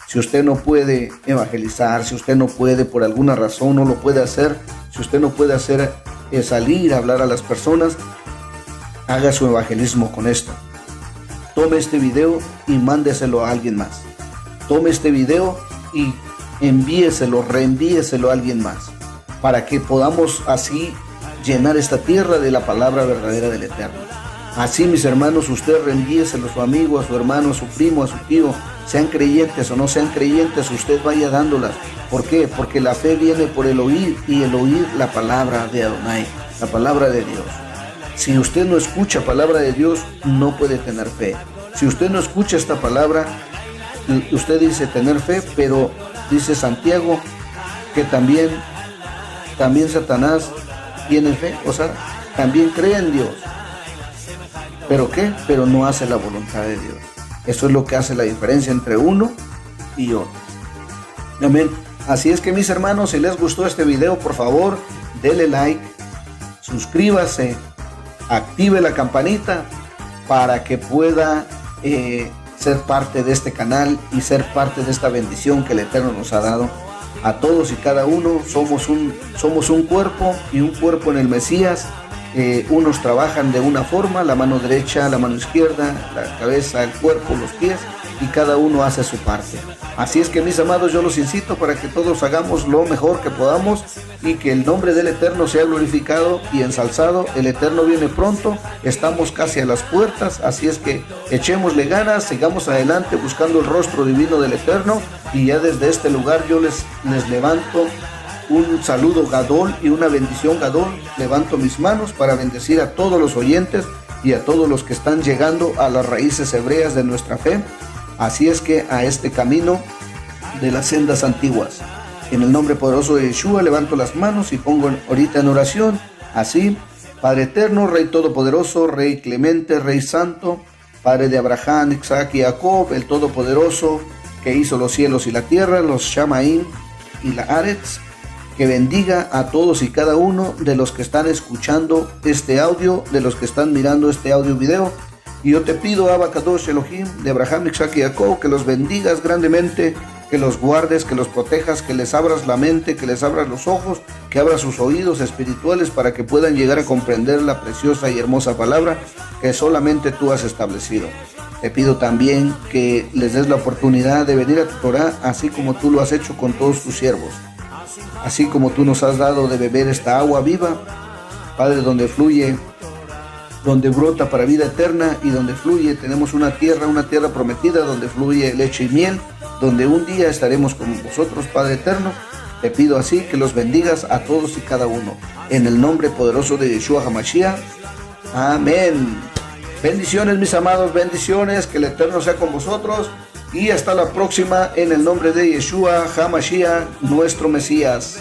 Si usted no puede evangelizar, si usted no puede, por alguna razón no lo puede hacer, si usted no puede salir a hablar a las personas, haga su evangelismo con esto. Tome este video y mándeselo a alguien más. Tome este video y reenvíeselo a alguien más, para que podamos así llenar esta tierra de la palabra verdadera del Eterno. Así, mis hermanos, usted reenvíeselo a su amigo, a su hermano, a su primo, a su tío, sean creyentes o no sean creyentes, usted vaya dándolas. ¿Por qué? Porque la fe viene por el oír, y el oír la palabra de Adonai, la palabra de Dios. Si usted no escucha palabra de Dios, no puede tener fe. Si usted no escucha esta palabra, usted dice tener fe, pero dice Santiago que también Satanás tiene fe, o sea, también cree en Dios. ¿Pero qué? Pero no hace la voluntad de Dios. Eso es lo que hace la diferencia entre uno y otro. Amén. Así es que, mis hermanos, si les gustó este video, por favor, denle like, suscríbase, active la campanita para que pueda ser parte de este canal y ser parte de esta bendición que el Eterno nos ha dado. A todos y cada uno somos un cuerpo, y un cuerpo en el Mesías. Unos trabajan de una forma, la mano derecha, la mano izquierda, la cabeza, el cuerpo, los pies, y cada uno hace su parte. Así es que, mis amados, yo los incito para que todos hagamos lo mejor que podamos, y que el nombre del Eterno sea glorificado y ensalzado. El Eterno viene pronto, estamos casi a las puertas, así es que echémosle ganas, sigamos adelante buscando el rostro divino del Eterno, y ya desde este lugar yo les levanto un saludo gadol y una bendición gadol. Levanto mis manos para bendecir a todos los oyentes y a todos los que están llegando a las raíces hebreas de nuestra fe. Así es que a este camino de las sendas antiguas, en el nombre poderoso de Yeshua, levanto las manos y pongo ahorita en oración. Así: Padre eterno, Rey todopoderoso, Rey clemente, Rey santo, Padre de Abraham, Isaac y Jacob, el todopoderoso que hizo los cielos y la tierra, los Shamaim y la Aretz, que bendiga a todos y cada uno de los que están escuchando este audio, de los que están mirando este audio video. Y yo te pido, Abba Kadosh Elohim, de Abraham, Isaac y Jacob, que los bendigas grandemente, que los guardes, que los protejas, que les abras la mente, que les abras los ojos, que abras sus oídos espirituales para que puedan llegar a comprender la preciosa y hermosa palabra que solamente tú has establecido. Te pido también que les des la oportunidad de venir a tu Torah, así como tú lo has hecho con todos tus siervos. Así como tú nos has dado de beber esta agua viva, Padre, donde brota para vida eterna, y donde fluye, tenemos una tierra prometida, donde fluye leche y miel, donde un día estaremos con vosotros, Padre eterno. Te pido así que los bendigas a todos y cada uno, en el nombre poderoso de Yeshua HaMashiach. Amén. Bendiciones, mis amados, bendiciones, que el Eterno sea con vosotros, y hasta la próxima, en el nombre de Yeshua HaMashiach, nuestro Mesías.